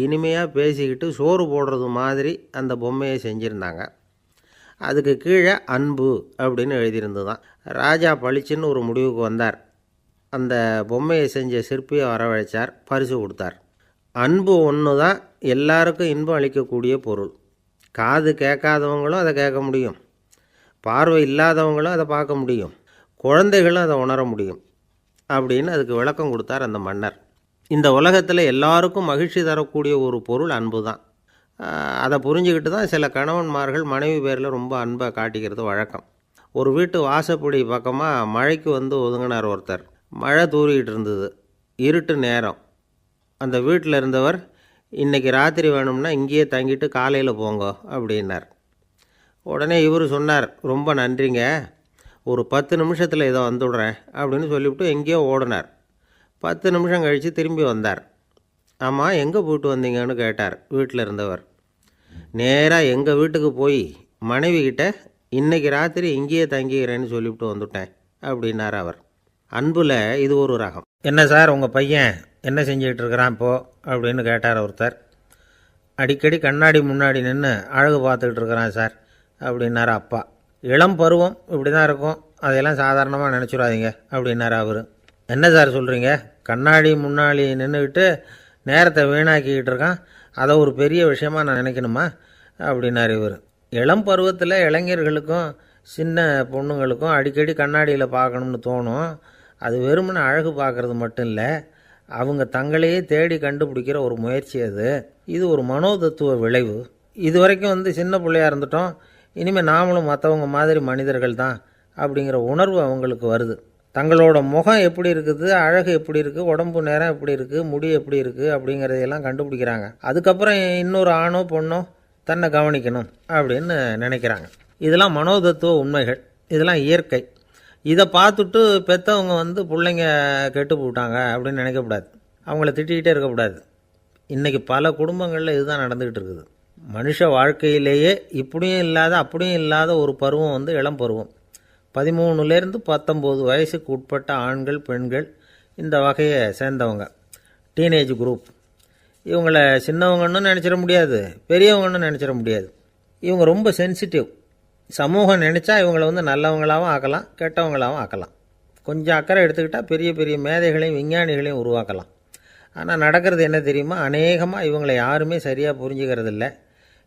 இனிமையாக பேசிக்கிட்டு சோறு போடுறது மாதிரி அந்த பொம்மையை செஞ்சுருந்தாங்க. அதுக்கு கீழே அன்பு அப்படின்னு எழுதியிருந்து தான். ராஜா பளிச்சுன்னு ஒரு முடிவுக்கு வந்தார். அந்த பொம்மையை செஞ்ச சிற்பியை வரவழைச்சார், பரிசு கொடுத்தார். அன்பு ஒன்று தான் எல்லாருக்கும் இன்பம் அளிக்கக்கூடிய பொருள். காது கேட்காதவங்களும் அதை கேட்க முடியும், பார்வை இல்லாதவங்களும் அதை பார்க்க முடியும், குழந்தைகளும் அதை உணர முடியும் அப்படின்னு அதுக்கு விளக்கம் கொடுத்தார் அந்த மன்னர். இந்த உலகத்தில் எல்லாருக்கும் மகிழ்ச்சி தரக்கூடிய ஒரு பொருள் அன்பு தான். அதை புரிஞ்சுக்கிட்டு தான் சில கணவன்மார்கள் மனைவி பேரில் ரொம்ப அன்பை காட்டிக்கிறது வழக்கம். ஒரு வீட்டு வாசப்படி பக்கமாக மழைக்கு ஒதுங்கினார் ஒருத்தர். மழை தூரிக்கிட்டு இருந்தது, இருட்டு நேரம். அந்த வீட்டில் இருந்தவர், இன்றைக்கி ராத்திரி வேணும்னா இங்கேயே தங்கிட்டு காலையில் போங்க அப்படின்னார். உடனே இவர் சொன்னார், ரொம்ப நன்றிங்க, ஒரு 10 நிமிஷத்தில் இதை வந்துவிடுறேன் அப்படின்னு சொல்லிவிட்டு எங்கேயோ ஓடினார். 10 நிமிஷம் கழித்து திரும்பி வந்தார். ஆமாம், எங்கே போயிட்டு வந்தீங்கன்னு கேட்டார் வீட்டில் இருந்தவர். நேராக எங்கள் வீட்டுக்கு போய் மனைவிக்கிட்ட இன்றைக்கி ராத்திரி இங்கேயே தங்கிக்கிறேன்னு சொல்லிவிட்டு வந்துவிட்டேன் அப்படின்னார் அவர். அன்பில் இது ஒரு ரகம். என்ன சார், உங்கள் பையன் என்ன செஞ்சுக்கிட்டு இருக்கிறான் இப்போது அப்படின்னு கேட்டார் ஒருத்தர். அடிக்கடி கண்ணாடி முன்னாடி நின்று அழகு பார்த்துக்கிட்டு இருக்கிறான் சார் அப்படின்னார் அப்பா. இளம் பருவம் இப்படி தான் இருக்கும், அதையெல்லாம் சாதாரணமாக நினச்சிடாதீங்க அப்படின்னாரு அவர். என்ன சார் சொல்கிறீங்க, கண்ணாடி முன்னாடி நின்றுக்கிட்டு நேரத்தை வீணாக்கிக்கிட்டு இருக்கான், அதை ஒரு பெரிய விஷயமாக நான் நினைக்கணுமா அப்படின்னாரு இவர். இளம் பருவத்தில் இளைஞர்களுக்கும் சின்ன பொண்ணுங்களுக்கும் அடிக்கடி கண்ணாடியில் பார்க்கணும்னு தோணும். அது வெறுமனே அழகு பார்க்குறது மட்டும் இல்லை, அவங்க தங்களையே தேடி கண்டுபிடிக்கிற ஒரு முயற்சி அது. இது ஒரு மனோதத்துவ விளைவு. இது வரைக்கும் சின்ன பிள்ளையாக இருந்துட்டோம், இனிமேல் நாமளும் மற்றவங்க மாதிரி மனிதர்கள் தான் அப்படிங்கிற உணர்வு அவங்களுக்கு வருது. தங்களோட முகம் எப்படி இருக்குது, அழகு எப்படி இருக்குது, உடம்பு நேரம் எப்படி இருக்குது, முடி எப்படி இருக்குது அப்படிங்கிறதையெல்லாம் கண்டுபிடிக்கிறாங்க. அதுக்கப்புறம் இன்னொரு ஆணோ பொண்ணோ தன்னை கவனிக்கணும் அப்படின்னு நினைக்கிறாங்க. இதெல்லாம் மனோதத்துவ உண்மைகள், இதெல்லாம் இயற்கை. இதை பார்த்துட்டு பெற்றவங்க பிள்ளைங்க கெட்டு போட்டாங்க அப்படின்னு நினைக்கக்கூடாது, அவங்கள திட்டிக்கிட்டே இருக்கக்கூடாது. இன்றைக்கி பல குடும்பங்களில் இதுதான் நடந்துக்கிட்டு இருக்குது. மனுஷ வாழ்க்கையிலேயே இப்படியும் இல்லாத அப்படியும் இல்லாத ஒரு பருவம் இளம் பருவம். 13லேருந்து 19 வயசுக்கு உட்பட்ட ஆண்கள் பெண்கள் இந்த வகையை சேர்ந்தவங்க, டீனேஜ் குரூப். இவங்கள சின்னவங்கன்னு நினச்சிட முடியாது, பெரியவங்கன்னு நினச்சிட முடியாது. இவங்க ரொம்ப சென்சிட்டிவ். சமூகம் நினச்சா இவங்களை நல்லவங்களாகவும் ஆக்கலாம், கெட்டவங்களாகவும் ஆக்கலாம். கொஞ்சம் அக்கறை எடுத்துக்கிட்டால் பெரிய பெரிய மேதைகளையும் விஞ்ஞானிகளையும் உருவாக்கலாம். ஆனால் நடக்கிறது என்ன தெரியுமா, அநேகமாக இவங்களை யாருமே சரியாக புரிஞ்சுக்கிறது இல்லை,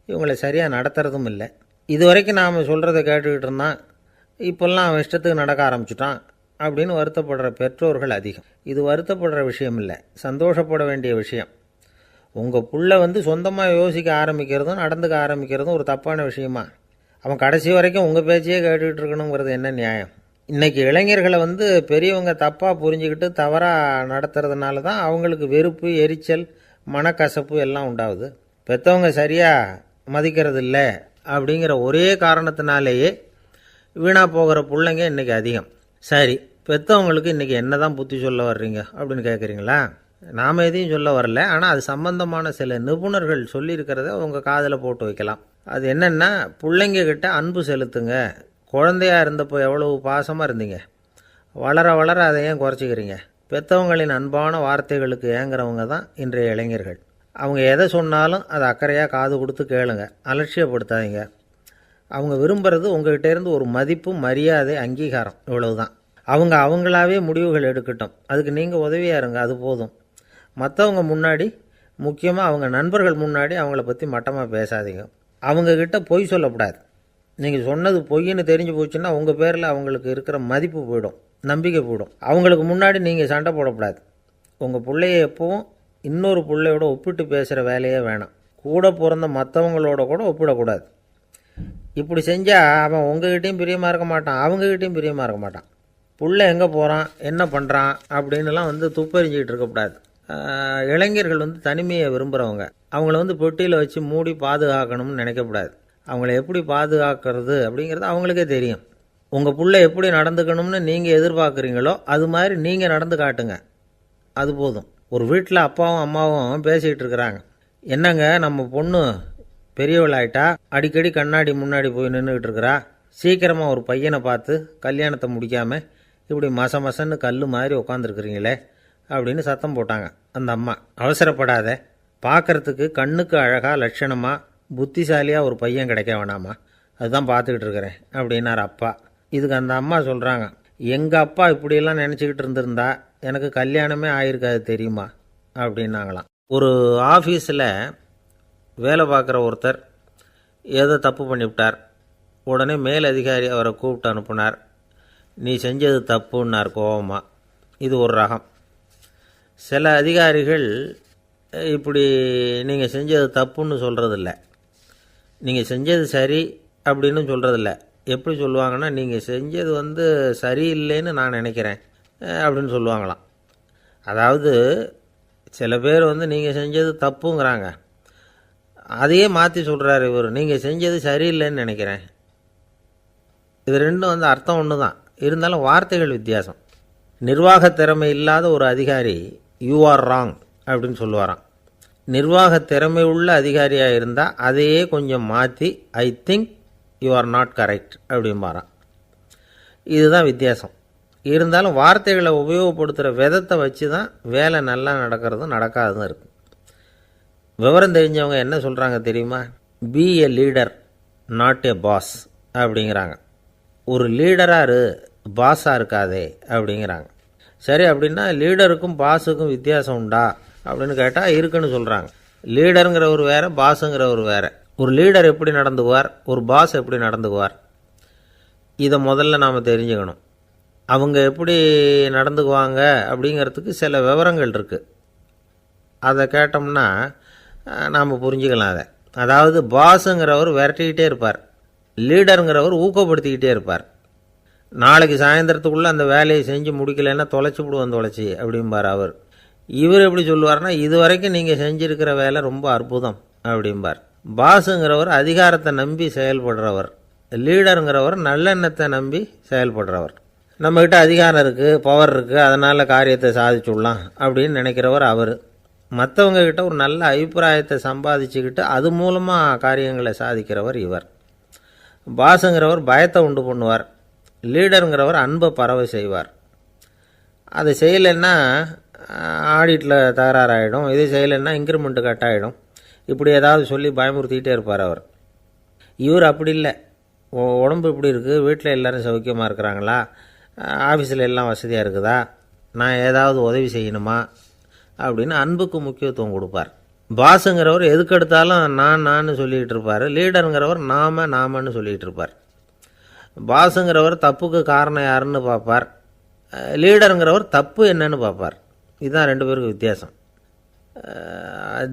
இவங்களை சரியாக நடத்துறதும் இல்லை. இது வரைக்கும் நாம் சொல்கிறத கேட்டுக்கிட்டு இருந்தான், இப்போல்லாம் அவன் இஷ்டத்துக்கு நடக்க ஆரம்பிச்சுட்டான் அப்படின்னு வருத்தப்படுற பெற்றோர்கள் அதிகம். இது வருத்தப்படுற விஷயம் இல்லை, சந்தோஷப்பட வேண்டிய விஷயம். உங்கள் புள்ள சொந்தமாக யோசிக்க ஆரம்பிக்கிறதும் நடந்துக்க ஆரம்பிக்கிறதும் ஒரு தப்பான விஷயமா? அவன் கடைசி வரைக்கும் உங்கள் பேச்சையே கேட்டுக்கிட்டு இருக்கணுங்கிறது என்ன நியாயம்? இன்றைக்கி இளைஞர்களை பெரியவங்க தப்பாக புரிஞ்சுக்கிட்டு தவறாக நடத்துறதுனால தான் அவங்களுக்கு வெறுப்பு, எரிச்சல், மனக்கசப்பு எல்லாம் உண்டாகுது. பெற்றவங்க சரியாக மதிக்கிறது இல்லை அப்படிங்கிற ஒரே காரணத்தினாலேயே வீணாக போகிற பிள்ளைங்க இன்றைக்கி அதிகம். சரி, பெற்றவங்களுக்கு இன்றைக்கி என்ன தான் புத்தி சொல்ல வர்றீங்க அப்படின்னு கேட்குறீங்களா? நாம் எதையும் சொல்ல வரல, ஆனால் அது சம்பந்தமான சில நிபுணர்கள் சொல்லியிருக்கிறத உங்கள் காதில் போட்டு வைக்கலாம். அது என்னென்னா, பிள்ளைங்க கிட்ட அன்பு செலுத்துங்க. குழந்தையாக இருந்தப்போ எவ்வளவு பாசமாக இருந்தீங்க, வளர வளர அதை ஏன் குறைச்சிக்கிறீங்க? பெற்றவங்களின் அன்பான வார்த்தைகளுக்கு ஏங்குறவங்க தான் இன்றைய இளைஞர்கள். அவங்க எதை சொன்னாலும் அதை அக்கறையாக காது கொடுத்து கேளுங்க, அலட்சியப்படுத்தாதீங்க. அவங்க விரும்புகிறது உங்கள்கிட்டேருந்து ஒரு மதிப்பு, மரியாதை, அங்கீகாரம், இவ்வளவுதான். அவங்க அவங்களாவே முடிவுகள் எடுக்கட்டும், அதுக்கு நீங்கள் உதவியாக இருங்க, அது போதும். மற்றவங்க முன்னாடி, முக்கியமாக அவங்க நண்பர்கள் முன்னாடி அவங்கள பற்றி மட்டமாக பேசாதீங்க. அவங்கக்கிட்ட பொய் சொல்லக்கூடாது. நீங்கள் சொன்னது பொய்ன்னு தெரிஞ்சு போச்சுன்னா உங்கள் பேரில் அவங்களுக்கு இருக்கிற மதிப்பு போயிடும், நம்பிக்கை போயிடும். அவங்களுக்கு முன்னாடி நீங்கள் சண்டை போடக்கூடாது. உங்கள் பிள்ளைய எப்பவும் இன்னொரு பிள்ளையோட ஒப்பிட்டு பேசுகிற வேலையே வேணாம். கூட பிறந்த மற்றவங்களோட கூட ஒப்பிடக்கூடாது. இப்படி செஞ்சால் அவன் உங்ககிட்டையும் பிரியமாக இருக்க மாட்டான், அவங்ககிட்டையும் பிரியமாக இருக்க மாட்டான். புள்ள எங்கே போகிறான், என்ன பண்ணுறான் அப்படின்னுலாம் துப்பறிஞ்சிக்கிட்டு இருக்கக்கூடாது. இளைஞர்கள் தனிமையை விரும்புகிறவங்க. அவங்கள பெட்டியில் வச்சு மூடி பாதுகாக்கணும்னு நினைக்கக்கூடாது. அவங்கள எப்படி பாதுகாக்கிறது அப்படிங்கிறது அவங்களுக்கே தெரியும். உங்கள் புள்ள எப்படி நடந்துக்கணும்னு நீங்கள் எதிர்பார்க்குறீங்களோ அது மாதிரி நீங்கள் நடந்து காட்டுங்க, அது போதும். ஒரு வீட்டில் அப்பாவும் அம்மாவும் பேசிக்கிட்டு இருக்கிறாங்க. என்னங்க, நம்ம பொண்ணு பெரியவளாயிட்டா, அடிக்கடி கண்ணாடி முன்னாடி போய் நின்றுக்கிட்டு இருக்கிறா, சீக்கிரமாக ஒரு பையனை பார்த்து கல்யாணத்தை முடிக்காமல் இப்படி மசன்னு கல் மாதிரி உட்காந்துருக்குறீங்களே அப்படின்னு சத்தம் போட்டாங்க அந்த அம்மா. அவசரப்படாத, பார்க்குறதுக்கு கண்ணுக்கு அழகாக லட்சணமாக புத்திசாலியாக ஒரு பையன் கிடைக்க வேணாமா, அதுதான் பார்த்துக்கிட்டு இருக்கிறேன் அப்படின்னார் அப்பா. இதுக்கு அந்த அம்மா சொல்கிறாங்க, எங்கள் அப்பா இப்படியெல்லாம் நினச்சிக்கிட்டு இருந்திருந்தா எனக்கு கல்யாணமே ஆயிருக்காது தெரியுமா அப்படின்னாங்களாம். ஒரு ஆஃபீஸில் வேலை பார்க்குற ஒருத்தர் ஏதோ தப்பு பண்ணிவிட்டார். உடனே மேல் அதிகாரி அவரை கூப்பிட்டு அனுப்புனார். நீ செஞ்சது தப்புன்னார் கோபமாக. இது ஒரு ரகம். சில அதிகாரிகள் இப்படி நீங்கள் செஞ்சது தப்புன்னு சொல்கிறதில்ல, நீங்கள் செஞ்சது சரி அப்படின்னு சொல்கிறதில்ல. எப்படி சொல்லுவாங்கன்னா, நீங்கள் செஞ்சது சரியில்லைன்னு நான் நினைக்கிறேன் அப்படின்னு சொல்லுவாங்களாம். அதாவது சில பேர் நீங்கள் செஞ்சது தப்புங்கிறாங்க, அதையே மாற்றி சொல்கிறாரு இவர், நீங்கள் செஞ்சது சரியில்லைன்னு நினைக்கிறேன். இது ரெண்டும் அர்த்தம் ஒன்று தான், இருந்தாலும் வார்த்தைகள் வித்தியாசம். நிர்வாக திறமை இல்லாத ஒரு அதிகாரி யூ ஆர் ராங் அப்படின்னு சொல்லுவாராம். நிர்வாக திறமை உள்ள அதிகாரியாக இருந்தால் அதையே கொஞ்சம் மாற்றி I think you are not correct அப்படிம்பாரான். இதுதான் வித்தியாசம். இருந்தாலும் வார்த்தைகளை உபயோகப்படுத்துகிற விதத்தை வச்சு தான் வேலை நல்லா நடக்கிறதும் நடக்காததும் இருக்குது. விவரம் தெரிஞ்சவங்க என்ன சொல்கிறாங்க தெரியுமா? Be a leader not a boss அப்படிங்கிறாங்க. ஒரு லீடராக பாஸாக இருக்காதே அப்படிங்கிறாங்க. சரி, அப்படின்னா லீடருக்கும் பாஸுக்கும் வித்தியாசம் உண்டா அப்படின்னு கேட்டால் இருக்குன்னு சொல்கிறாங்க. லீடருங்கிறவர் வேறு, பாஸுங்கிறவர் வேறு. ஒரு லீடர் எப்படி நடந்துக்குவார், ஒரு பாஸ் எப்படி நடந்துக்குவார், இதை முதல்ல நாம் தெரிஞ்சுக்கணும். அவங்க எப்படி நடந்துக்குவாங்க அப்படிங்கிறதுக்கு சில விவரங்கள் இருக்குது. அதை கேட்டோம்னா நாம் புரிஞ்சுக்கலாம் அதை. அதாவது பாஸுங்கிறவர் விரட்டிக்கிட்டே இருப்பார், லீடருங்கிறவர் ஊக்கப்படுத்திக்கிட்டே இருப்பார். நாளைக்கு சாயந்தரத்துக்குள்ளே அந்த வேலையை செஞ்சு முடிக்கலைன்னா தொலைச்சி விடுவோம் தொலைச்சி அப்படிம்பார் அவர். இவர் எப்படி சொல்லுவார்னா, இது வரைக்கும் நீங்கள் செஞ்சுருக்கிற வேலை ரொம்ப அற்புதம் அப்படிம்பார். பாஸுங்கிறவர் அதிகாரத்தை நம்பி செயல்படுறவர், லீடருங்கிறவர் நல்லெண்ணத்தை நம்பி செயல்படுறவர். நம்மக்கிட்ட அதிகாரம் இருக்குது, பவர் இருக்குது, அதனால் காரியத்தை சாதிச்சுடலாம் அப்படின்னு நினைக்கிறவர் அவர். மற்றவங்கக்கிட்ட ஒரு நல்ல அபிப்பிராயத்தை சம்பாதிச்சுக்கிட்டு அது மூலமாக காரியங்களை சாதிக்கிறவர் இவர். பாஸுங்கிறவர் பயத்தை உண்டு பண்ணுவார், லீடருங்கிறவர் அன்பை பரவ செய்வார். அதை செய்யலைன்னா ஆடிட்டில் தகராறாயிடும், இது செய்யலைன்னா இன்க்ரிமெண்ட்டு கட் ஆகிடும், இப்படி ஏதாவது சொல்லி பயமுறுத்திக்கிட்டே இருப்பார் அவர். இவர் அப்படி இல்லை. உடம்பு இப்படி இருக்குது, வீட்டில் எல்லோரும் சௌக்கியமாக இருக்கிறாங்களா, ஆஃபீஸில் எல்லாம் வசதியாக இருக்குதா, நான் ஏதாவது உதவி செய்யணுமா அப்படின்னு அன்புக்கு முக்கியத்துவம் கொடுப்பார். பாஸுங்கிறவர் எதுக்கெடுத்தாலும் நான் சொல்லிகிட்டு இருப்பார், லீடருங்கிறவர் நாமன்னு சொல்லிகிட்டு இருப்பார். பாஸுங்கிறவர் தப்புக்கு காரணம் யாருன்னு பார்ப்பார், லீடருங்கிறவர் தப்பு என்னன்னு பார்ப்பார். இதுதான் ரெண்டு பேருக்கு வித்தியாசம்.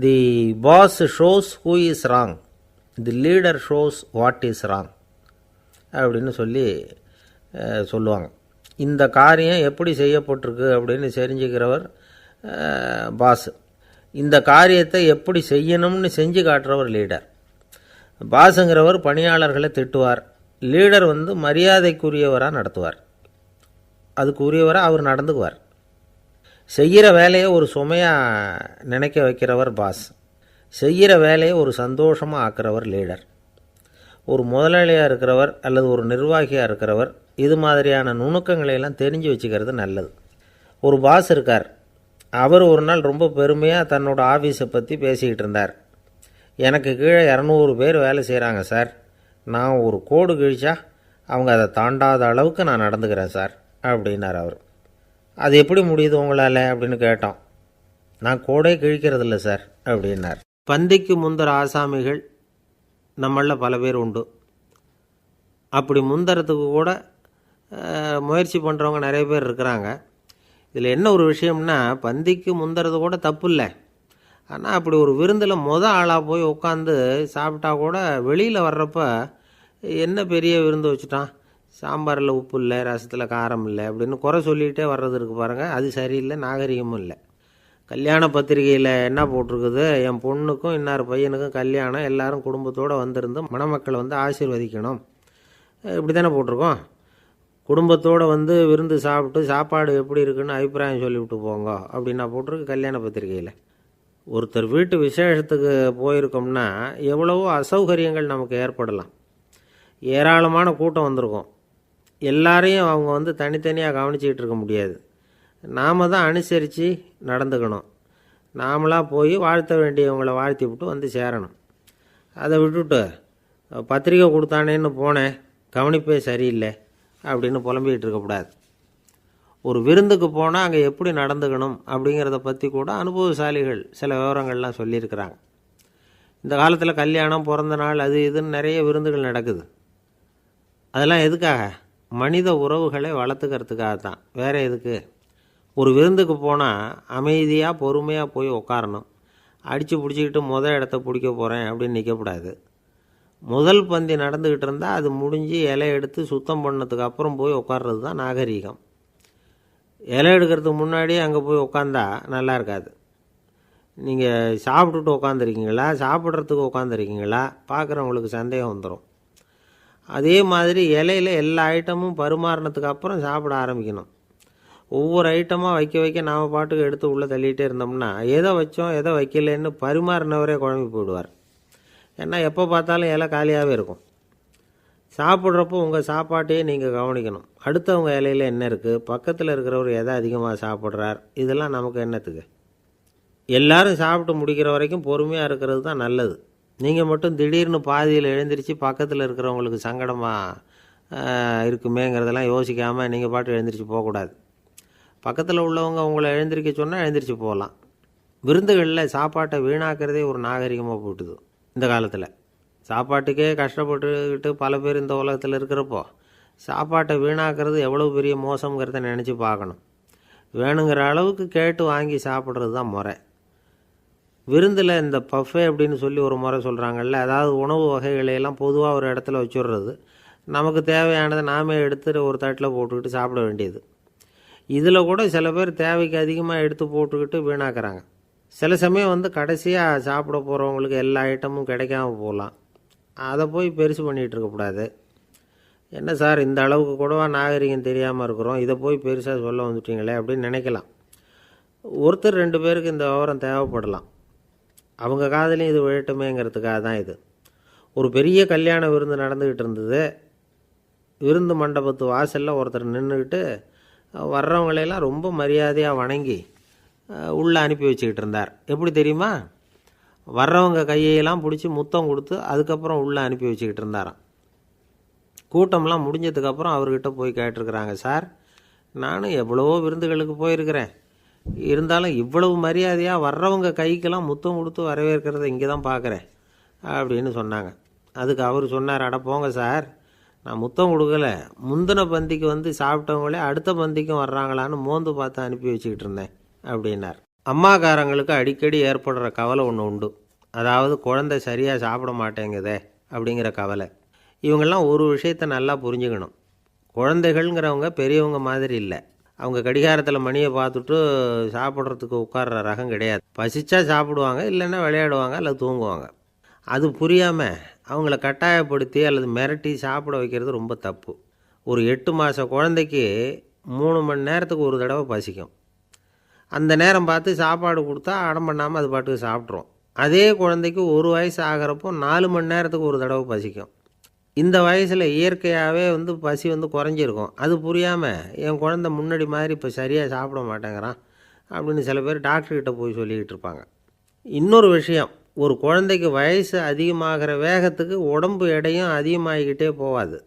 The boss shows who is wrong, the leader shows what is wrong அப்படின்னு சொல்லுவாங்க. இந்த காரியம் எப்படி செய்யப்பட்டிருக்கு அப்படின்னு தெரிஞ்சுக்கிறவர் பாஸ். இந்த காரியத்தை எப்படி செய்யணும்னு செஞ்சு காட்டுறவர் லீடர். பாஸுங்கிறவர் பணியாளர்களை திட்டுவார், லீடர் மரியாதைக்குரியவராக நடத்துவார், அதுக்குரியவராக அவர் நடந்துக்குவார். செய்கிற வேலையை ஒரு சுமையாக நினைக்க வைக்கிறவர் பாஸ், செய்கிற வேலையை ஒரு சந்தோஷமாக ஆக்கிறவர் லீடர். ஒரு முதலாளியாக இருக்கிறவர் அல்லது ஒரு நிர்வாகியாக இருக்கிறவர் இது மாதிரியான நுணுக்கங்களையெல்லாம் தெரிஞ்சு வச்சுக்கிறது நல்லது. ஒரு பாஸ் இருக்கார், அவர் ஒரு நாள் ரொம்ப பெருமையாக தன்னோட ஆஃபீஸை பற்றி பேசிக்கிட்டு இருந்தார். எனக்கு கீழே 200 பேர் வேலை செய்கிறாங்க சார், நான் ஒரு கோடு கிழிச்சா அவங்க அதை தாண்டாத அளவுக்கு நான் நடந்துக்கிறேன் சார் அப்படின்னார் அவர். அது எப்படி முடியுது உங்களால் அப்படின்னு கேட்டோம். நான் கோடே கிழிக்கிறதில்ல சார் அப்படின்னார். பந்திக்கு முந்தர ஆசாமிகள் நம்மளில் பல பேர் உண்டு. அப்படி முந்தறதுக்கு கூட முயற்சி பண்ணுறவங்க நிறைய பேர் இருக்கிறாங்க. இதில் என்ன ஒரு விஷயம்னா, பந்திக்கு முந்துறது கூட தப்பு இல்லை. ஆனால் அப்படி ஒரு விருந்தில் ஆளாக போய் உட்காந்து சாப்பிட்டா கூட வெளியில் வர்றப்ப என்ன பெரிய விருந்து வச்சுட்டான், சாம்பாரில் உப்பு இல்லை, ரசத்தில் காரம் இல்லை அப்படின்னு குறை சொல்லிகிட்டே வர்றது இருக்குது பாருங்கள், அது சரியில்லை, நாகரிகமும் இல்லை. கல்யாண பத்திரிகையில் என்ன போட்டிருக்குது, என் பொண்ணுக்கும் இன்னார் பையனுக்கும் கல்யாணம், எல்லாரும் குடும்பத்தோடு வந்திருந்து மணமக்களை ஆசீர்வதிக்கணும், இப்படி தானே போட்டிருக்கோம். குடும்பத்தோடு விருந்து சாப்பிட்டு சாப்பாடு எப்படி இருக்குன்னு அபிப்பிராயம் சொல்லிவிட்டு போங்க அப்படின்னா போட்டிருக்கு கல்யாண பத்திரிகையில். ஒருத்தர் வீட்டு விசேஷத்துக்கு போயிருக்கோம்னா எவ்வளவோ அசௌகரியங்கள் நமக்கு ஏற்படலாம். ஏராளமான கூட்டம் வந்திருக்கும், எல்லாரையும் அவங்க தனித்தனியாக கவனிச்சிக்கிட்டு இருக்க முடியாது. நாம் தான் அனுசரித்து நடந்துக்கணும். நாமளாக போய் வாழ்த்த வேண்டியவங்களை வாழ்த்தி விட்டு சேரணும். அதை விட்டுட்டு பத்திரிக்கை கொடுத்தானேன்னு போனேன், கவனிப்பே சரியில்லை அப்படின்னு புலம்பிக்கிட்டு இருக்கக்கூடாது. ஒரு விருந்துக்கு போனால் அங்கே எப்படி நடந்துக்கணும் அப்படிங்கிறத பற்றி கூட அனுபவசாலிகள் சில விவரங்கள்லாம் சொல்லியிருக்கிறாங்க. இந்த காலத்தில் கல்யாணம், பிறந்த நாள், அது இதுன்னு நிறைய விருந்துகள் நடக்குது. அதெல்லாம் எதுக்காக? மனித உறவுகளை வளர்த்துக்கிறதுக்காக தான், வேறு எதுக்கு? ஒரு விருந்துக்கு போனால் அமைதியாக பொறுமையாக போய் உட்காரணும். அடித்து பிடிச்சிக்கிட்டு இடத்த பிடிக்க போகிறேன் அப்படின்னு நிற்கக்கூடாது. முதல் பந்தி நடந்துக்கிட்டு இருந்தால் அது முடிஞ்சு இலை எடுத்து சுத்தம் பண்ணதுக்கு அப்புறம் போய் உட்கார்றது தான் நாகரீகம். இலை எடுக்கிறதுக்கு முன்னாடி அங்கே போய் உட்காந்தா நல்லா இருக்காது. நீங்கள் சாப்பிட்டுட்டு உட்காந்துருக்கீங்களா, சாப்பிட்றதுக்கு உட்காந்துருக்கீங்களா, பார்க்குறவங்களுக்கு சந்தேகம் வந்துடும். அதே மாதிரி இலையில் எல்லா ஐட்டமும் பரிமாறினதுக்கு அப்புறம் சாப்பிட ஆரம்பிக்கணும். ஒவ்வொரு ஐட்டமாக வைக்க நாம் பாட்டுக்கு எடுத்து உள்ளே தள்ளிகிட்டே இருந்தோம்னா எதை வச்சோம் எதை வைக்கலன்னு பரிமாறினவரே குழம்பி போயிடுவார். ஏன்னா எப்போ பார்த்தாலும் இலை காலியாகவே இருக்கும். சாப்பிட்றப்போ உங்கள் சாப்பாட்டையே நீங்கள் கவனிக்கணும். அடுத்தவங்க இலையில் என்ன இருக்குது, பக்கத்தில் இருக்கிறவர் எதை அதிகமாக சாப்பிட்றார், இதெல்லாம் நமக்கு என்னத்துக்கு? எல்லோரும் சாப்பிட்டு முடிக்கிற வரைக்கும் பொறுமையாக இருக்கிறது தான் நல்லது. நீங்கள் மட்டும் திடீர்னு பாதியில் எழுந்திரிச்சு பக்கத்தில் இருக்கிறவங்களுக்கு சங்கடமாக இருக்குமேங்கிறதெல்லாம் யோசிக்காமல் நீங்கள் பாட்டு எழுந்திரிச்சு போகக்கூடாது. பக்கத்தில் உள்ளவங்க உங்களை எழுந்திரிக்க சொன்னால் எழுந்திரிச்சு போகலாம். விருந்துகளில் சாப்பாட்டை வீணாக்கிறதே ஒரு நாகரிகமாக போட்டுது இந்த காலத்தில். சாப்பாட்டுக்கே கஷ்டப்பட்டுக்கிட்டு பல பேர் இந்த உலகத்தில் இருக்கிறப்போ சாப்பாட்டை வீணாக்கிறது எவ்வளோ பெரிய மோசங்கிறத நினச்சி பார்க்கணும். வேணுங்கிற அளவுக்கு கேட்டு வாங்கி சாப்பிட்றது தான் முறை. விருந்தில் இந்த பஃபே அப்படின்னு சொல்லி ஒரு முறை சொல்கிறாங்கல்ல, அதாவது உணவு வகைகளையெல்லாம் பொதுவாக ஒரு இடத்துல வச்சுடுறது, நமக்கு தேவையானதை நாமே எடுத்து ஒரு தட்டில் போட்டுக்கிட்டு சாப்பிட வேண்டியது. இதில் கூட சில பேர் தேவைக்கு அதிகமாக எடுத்து போட்டுக்கிட்டு வீணாக்குறாங்க. சில சமயம் கடைசியாக சாப்பிட போகிறவங்களுக்கு எல்லா ஐட்டமும் கிடைக்காம போகலாம். அதை போய் பெருசு பண்ணிகிட்டு இருக்கக்கூடாது. என்ன சார் இந்த அளவுக்கு கூடவா நாகரிகம் தெரியாமல் இருக்கிறோம், இதை போய் பெருசாக சொல்ல வந்துட்டீங்களே அப்படின்னு நினைக்கலாம். ஒருத்தர் 2 பேருக்கு இந்த விவரம் தேவைப்படலாம். அவங்க காதலையும் இது விழட்டுமேங்கிறதுக்காக தான் இது. ஒரு பெரிய கல்யாண விருந்து நடந்துக்கிட்டு இருந்தது. விருந்து மண்டபத்து வாசலில் ஒருத்தர் நின்றுக்கிட்டு வர்றவங்களையெல்லாம் ரொம்ப மரியாதையாக வணங்கி உள்ளே அனுப்பி வச்சுக்கிட்டு இருந்தார். எப்படி தெரியுமா? வர்றவங்க கையெல்லாம் பிடிச்சி முத்தம் கொடுத்து அதுக்கப்புறம் உள்ளே அனுப்பி வச்சுக்கிட்டு இருந்தாராம். கூட்டம்லாம் முடிஞ்சதுக்கப்புறம் அவர்கிட்ட போய் கேட்டிருக்கிறாங்க, சார் நானும் எவ்வளவோ விருந்துகளுக்கு போயிருக்கிறேன், இருந்தாலும் இவ்வளவு மரியாதையாக வர்றவங்க கைக்கெல்லாம் முத்தம் கொடுத்து வரவேற்கிறத இங்கே தான் பார்க்குறேன் அப்படின்னு சொன்னாங்க. அதுக்கு அவர் சொன்னார், அட போங்க சார், நான் முத்தம் கொடுக்கல, முந்தின பந்திக்கு சாப்பிட்டவங்களே அடுத்த பந்திக்கும் வர்றாங்களான்னு மோந்து பார்த்து அனுப்பி வச்சுக்கிட்டு இருந்தேன் அப்படின்னார். அம்மாக்காரங்களுக்கு அடிக்கடி ஏற்படுற கவலை ஒன்று உண்டு. அதாவது குழந்தை சரியாக சாப்பிட மாட்டேங்குதே அப்படிங்கிற கவலை. இவங்கெல்லாம் ஒரு விஷயத்தை நல்லா புரிஞ்சுக்கணும். குழந்தைகள்ங்கிறவங்க பெரியவங்க மாதிரி இல்லை. அவங்க கடிகாரத்தில் மணியை பார்த்துட்டு சாப்பிட்றதுக்கு உட்கார்ற ரகம் கிடையாது. பசிச்சா சாப்பிடுவாங்க, இல்லைன்னா விளையாடுவாங்க அல்லது தூங்குவாங்க. அது புரியாமல் அவங்கள கட்டாயப்படுத்தி அல்லது மிரட்டி சாப்பிட வைக்கிறது ரொம்ப தப்பு. ஒரு 8 மாத குழந்தைக்கு 3 மணி நேரத்துக்கு ஒரு தடவை பசிக்கும். அந்த நேரம் பார்த்து சாப்பாடு கொடுத்தா அடம் பண்ணாமல் அது பாட்டுக்கு சாப்பிட்றோம். அதே குழந்தைக்கு 1 வயசு ஆகிறப்போ 4 மணி நேரத்துக்கு ஒரு தடவை பசிக்கும். இந்த வயசில் இயற்கையாகவே பசி குறைஞ்சிருக்கும். அது புரியாமல் என் குழந்தை முன்னாடி மாதிரி இப்போ சரியாக சாப்பிட மாட்டேங்கிறான் அப்படின்னு சில பேர் டாக்டர்கிட்ட போய் சொல்லிக்கிட்டு இருப்பாங்க. இன்னொரு விஷயம், ஒரு குழந்தைக்கு வயசு அதிகமாகிற வேகத்துக்கு உடம்பு எடையும் அதிகமாகிக்கிட்டே போகாது.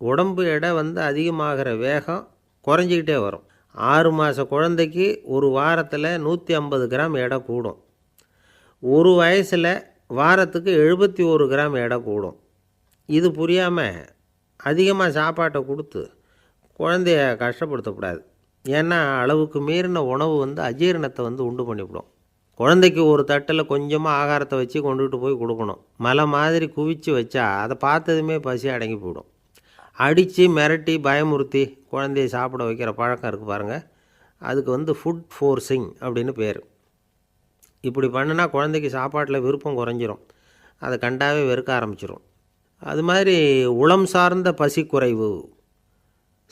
உடம்பு எடை அதிகமாகிற வேகம் குறைஞ்சிக்கிட்டே வரும். 6 மாத குழந்தைக்கு ஒரு வாரத்தில் 150 கிராம் எடை கூடும். ஒரு வயசில் வாரத்துக்கு 71 கிராம் எடை கூடும். இது புரியாமல் அதிகமாக சாப்பாட்டை கொடுத்து குழந்தைய கஷ்டப்படுத்தக்கூடாது. ஏன்னா அளவுக்கு மீறின உணவு அஜீரணத்தை உண்டு பண்ணிவிடும். குழந்தைக்கு ஒரு தட்டில் கொஞ்சமாக ஆகாரத்தை வச்சு கொண்டுகிட்டு போய் கொடுக்கணும். மலை மாதிரி குவிச்சு வச்சா அதை பார்த்ததுமே பசி அடங்கி போயிடும். அடித்து மிரட்டி பயமுறுத்தி குழந்தைய சாப்பிட வைக்கிற பழக்கம் இருக்குது பாருங்கள், அதுக்கு ஃபுட் ஃபோர்ஸிங் அப்படின்னு பேர். இப்படி பண்ணுனா குழந்தைக்கு சாப்பாட்டில் விருப்பம் குறைஞ்சிரும், அதை கண்டாவே வெறுக்க ஆரம்பிச்சிடும். அது மாதிரி உளம் சார்ந்த பசி குறைவு,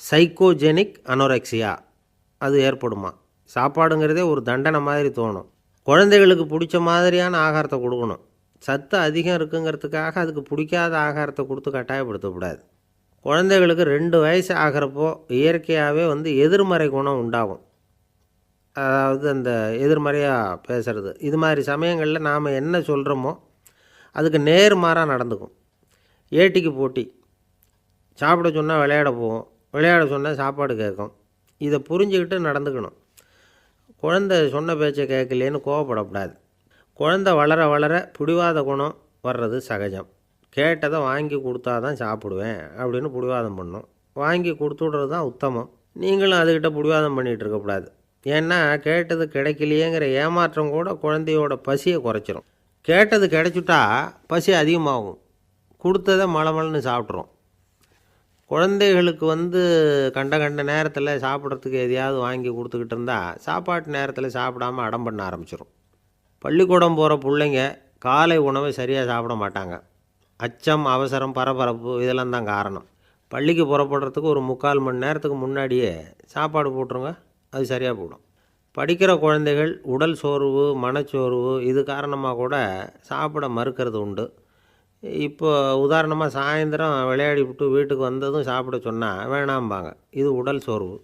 சைக்கோஜெனிக் அனோரெக்சியா, அது ஏற்படுமா. சாப்பாடுங்கிறதே ஒரு தண்டனை மாதிரி தோணும். குழந்தைகளுக்கு பிடிச்ச மாதிரியான ஆகாரத்தை கொடுக்கணும். சத்து அதிகம் இருக்குங்கிறதுக்காக அதுக்கு பிடிக்காத ஆகாரத்தை கொடுத்து கட்டாயப்படுத்தக்கூடாது. குழந்தைகளுக்கு 2 வயசு ஆகிறப்போ இயற்கையாகவே எதிர்மறை குணம் உண்டாகும். அதாவது அந்த எதிர்மறையாக பேசுகிறது. இது மாதிரி சமயங்களில் நாம் என்ன சொல்கிறோமோ அதுக்கு நேர்மாறாக நடந்துக்கும். ஏட்டிக்கு போட்டி. சாப்பிட சொன்னால் விளையாட போவோம், விளையாட சொன்னால் சாப்பாடு கேட்கும். இதை புரிஞ்சுக்கிட்டு நடந்துக்கணும். குழந்தை சொன்ன பேச்சை கேட்கலேன்னு கோவப்படக்கூடாது. குழந்தை வளர வளர பிடிவாத குணம் வர்றது சகஜம். கேட்டதை வாங்கி கொடுத்தா தான் சாப்பிடுவேன் அப்படின்னு பிடிவாதம் பண்ணும். வாங்கி கொடுத்துடுறது தான் உத்தமம். நீங்களும் அதுக்கிட்ட பிடிவாதம் பண்ணிகிட்டு இருக்கக்கூடாது. ஏன்னா கேட்டது கிடைக்கலையேங்கிற ஏமாற்றம் கூட குழந்தையோட பசியை குறைச்சிரும். கேட்டது கிடைச்சிட்டா பசி அதிகமாகும். கொடுத்ததை மலமலன்னு சாப்பிட்றோம். குழந்தைகளுக்கு கண்ட நேரத்தில் சாப்பிட்றதுக்கு எதையாவது வாங்கி கொடுத்துக்கிட்டு இருந்தால் சாப்பாட்டு நேரத்தில் சாப்பிடாமல் அடம் பண்ண ஆரம்பிச்சிடும். பள்ளிக்கூடம் போகிற பிள்ளைங்க காலை உணவை சரியாக சாப்பிட மாட்டாங்க. அச்சம், அவசரம், பரபரப்பு இதெல்லாம் தான் காரணம். பள்ளிக்கு புறப்படுறதுக்கு ஒரு 3/4 மணி நேரத்துக்கு முன்னாடியே சாப்பாடு போட்டுருங்க, அது சரியாக போடும். படிக்கிற குழந்தைகள் உடல் சோர்வு, மனச்சோர்வு இது காரணமாக கூட சாப்பிட மறுக்கிறது உண்டு. இப்போ உதாரணமாக சாயந்தரம் விளையாடி விட்டு வீட்டுக்கு வந்ததும் சாப்பிட சொன்னால் வேணாம்பாங்க. இது உடல் சோர்வு.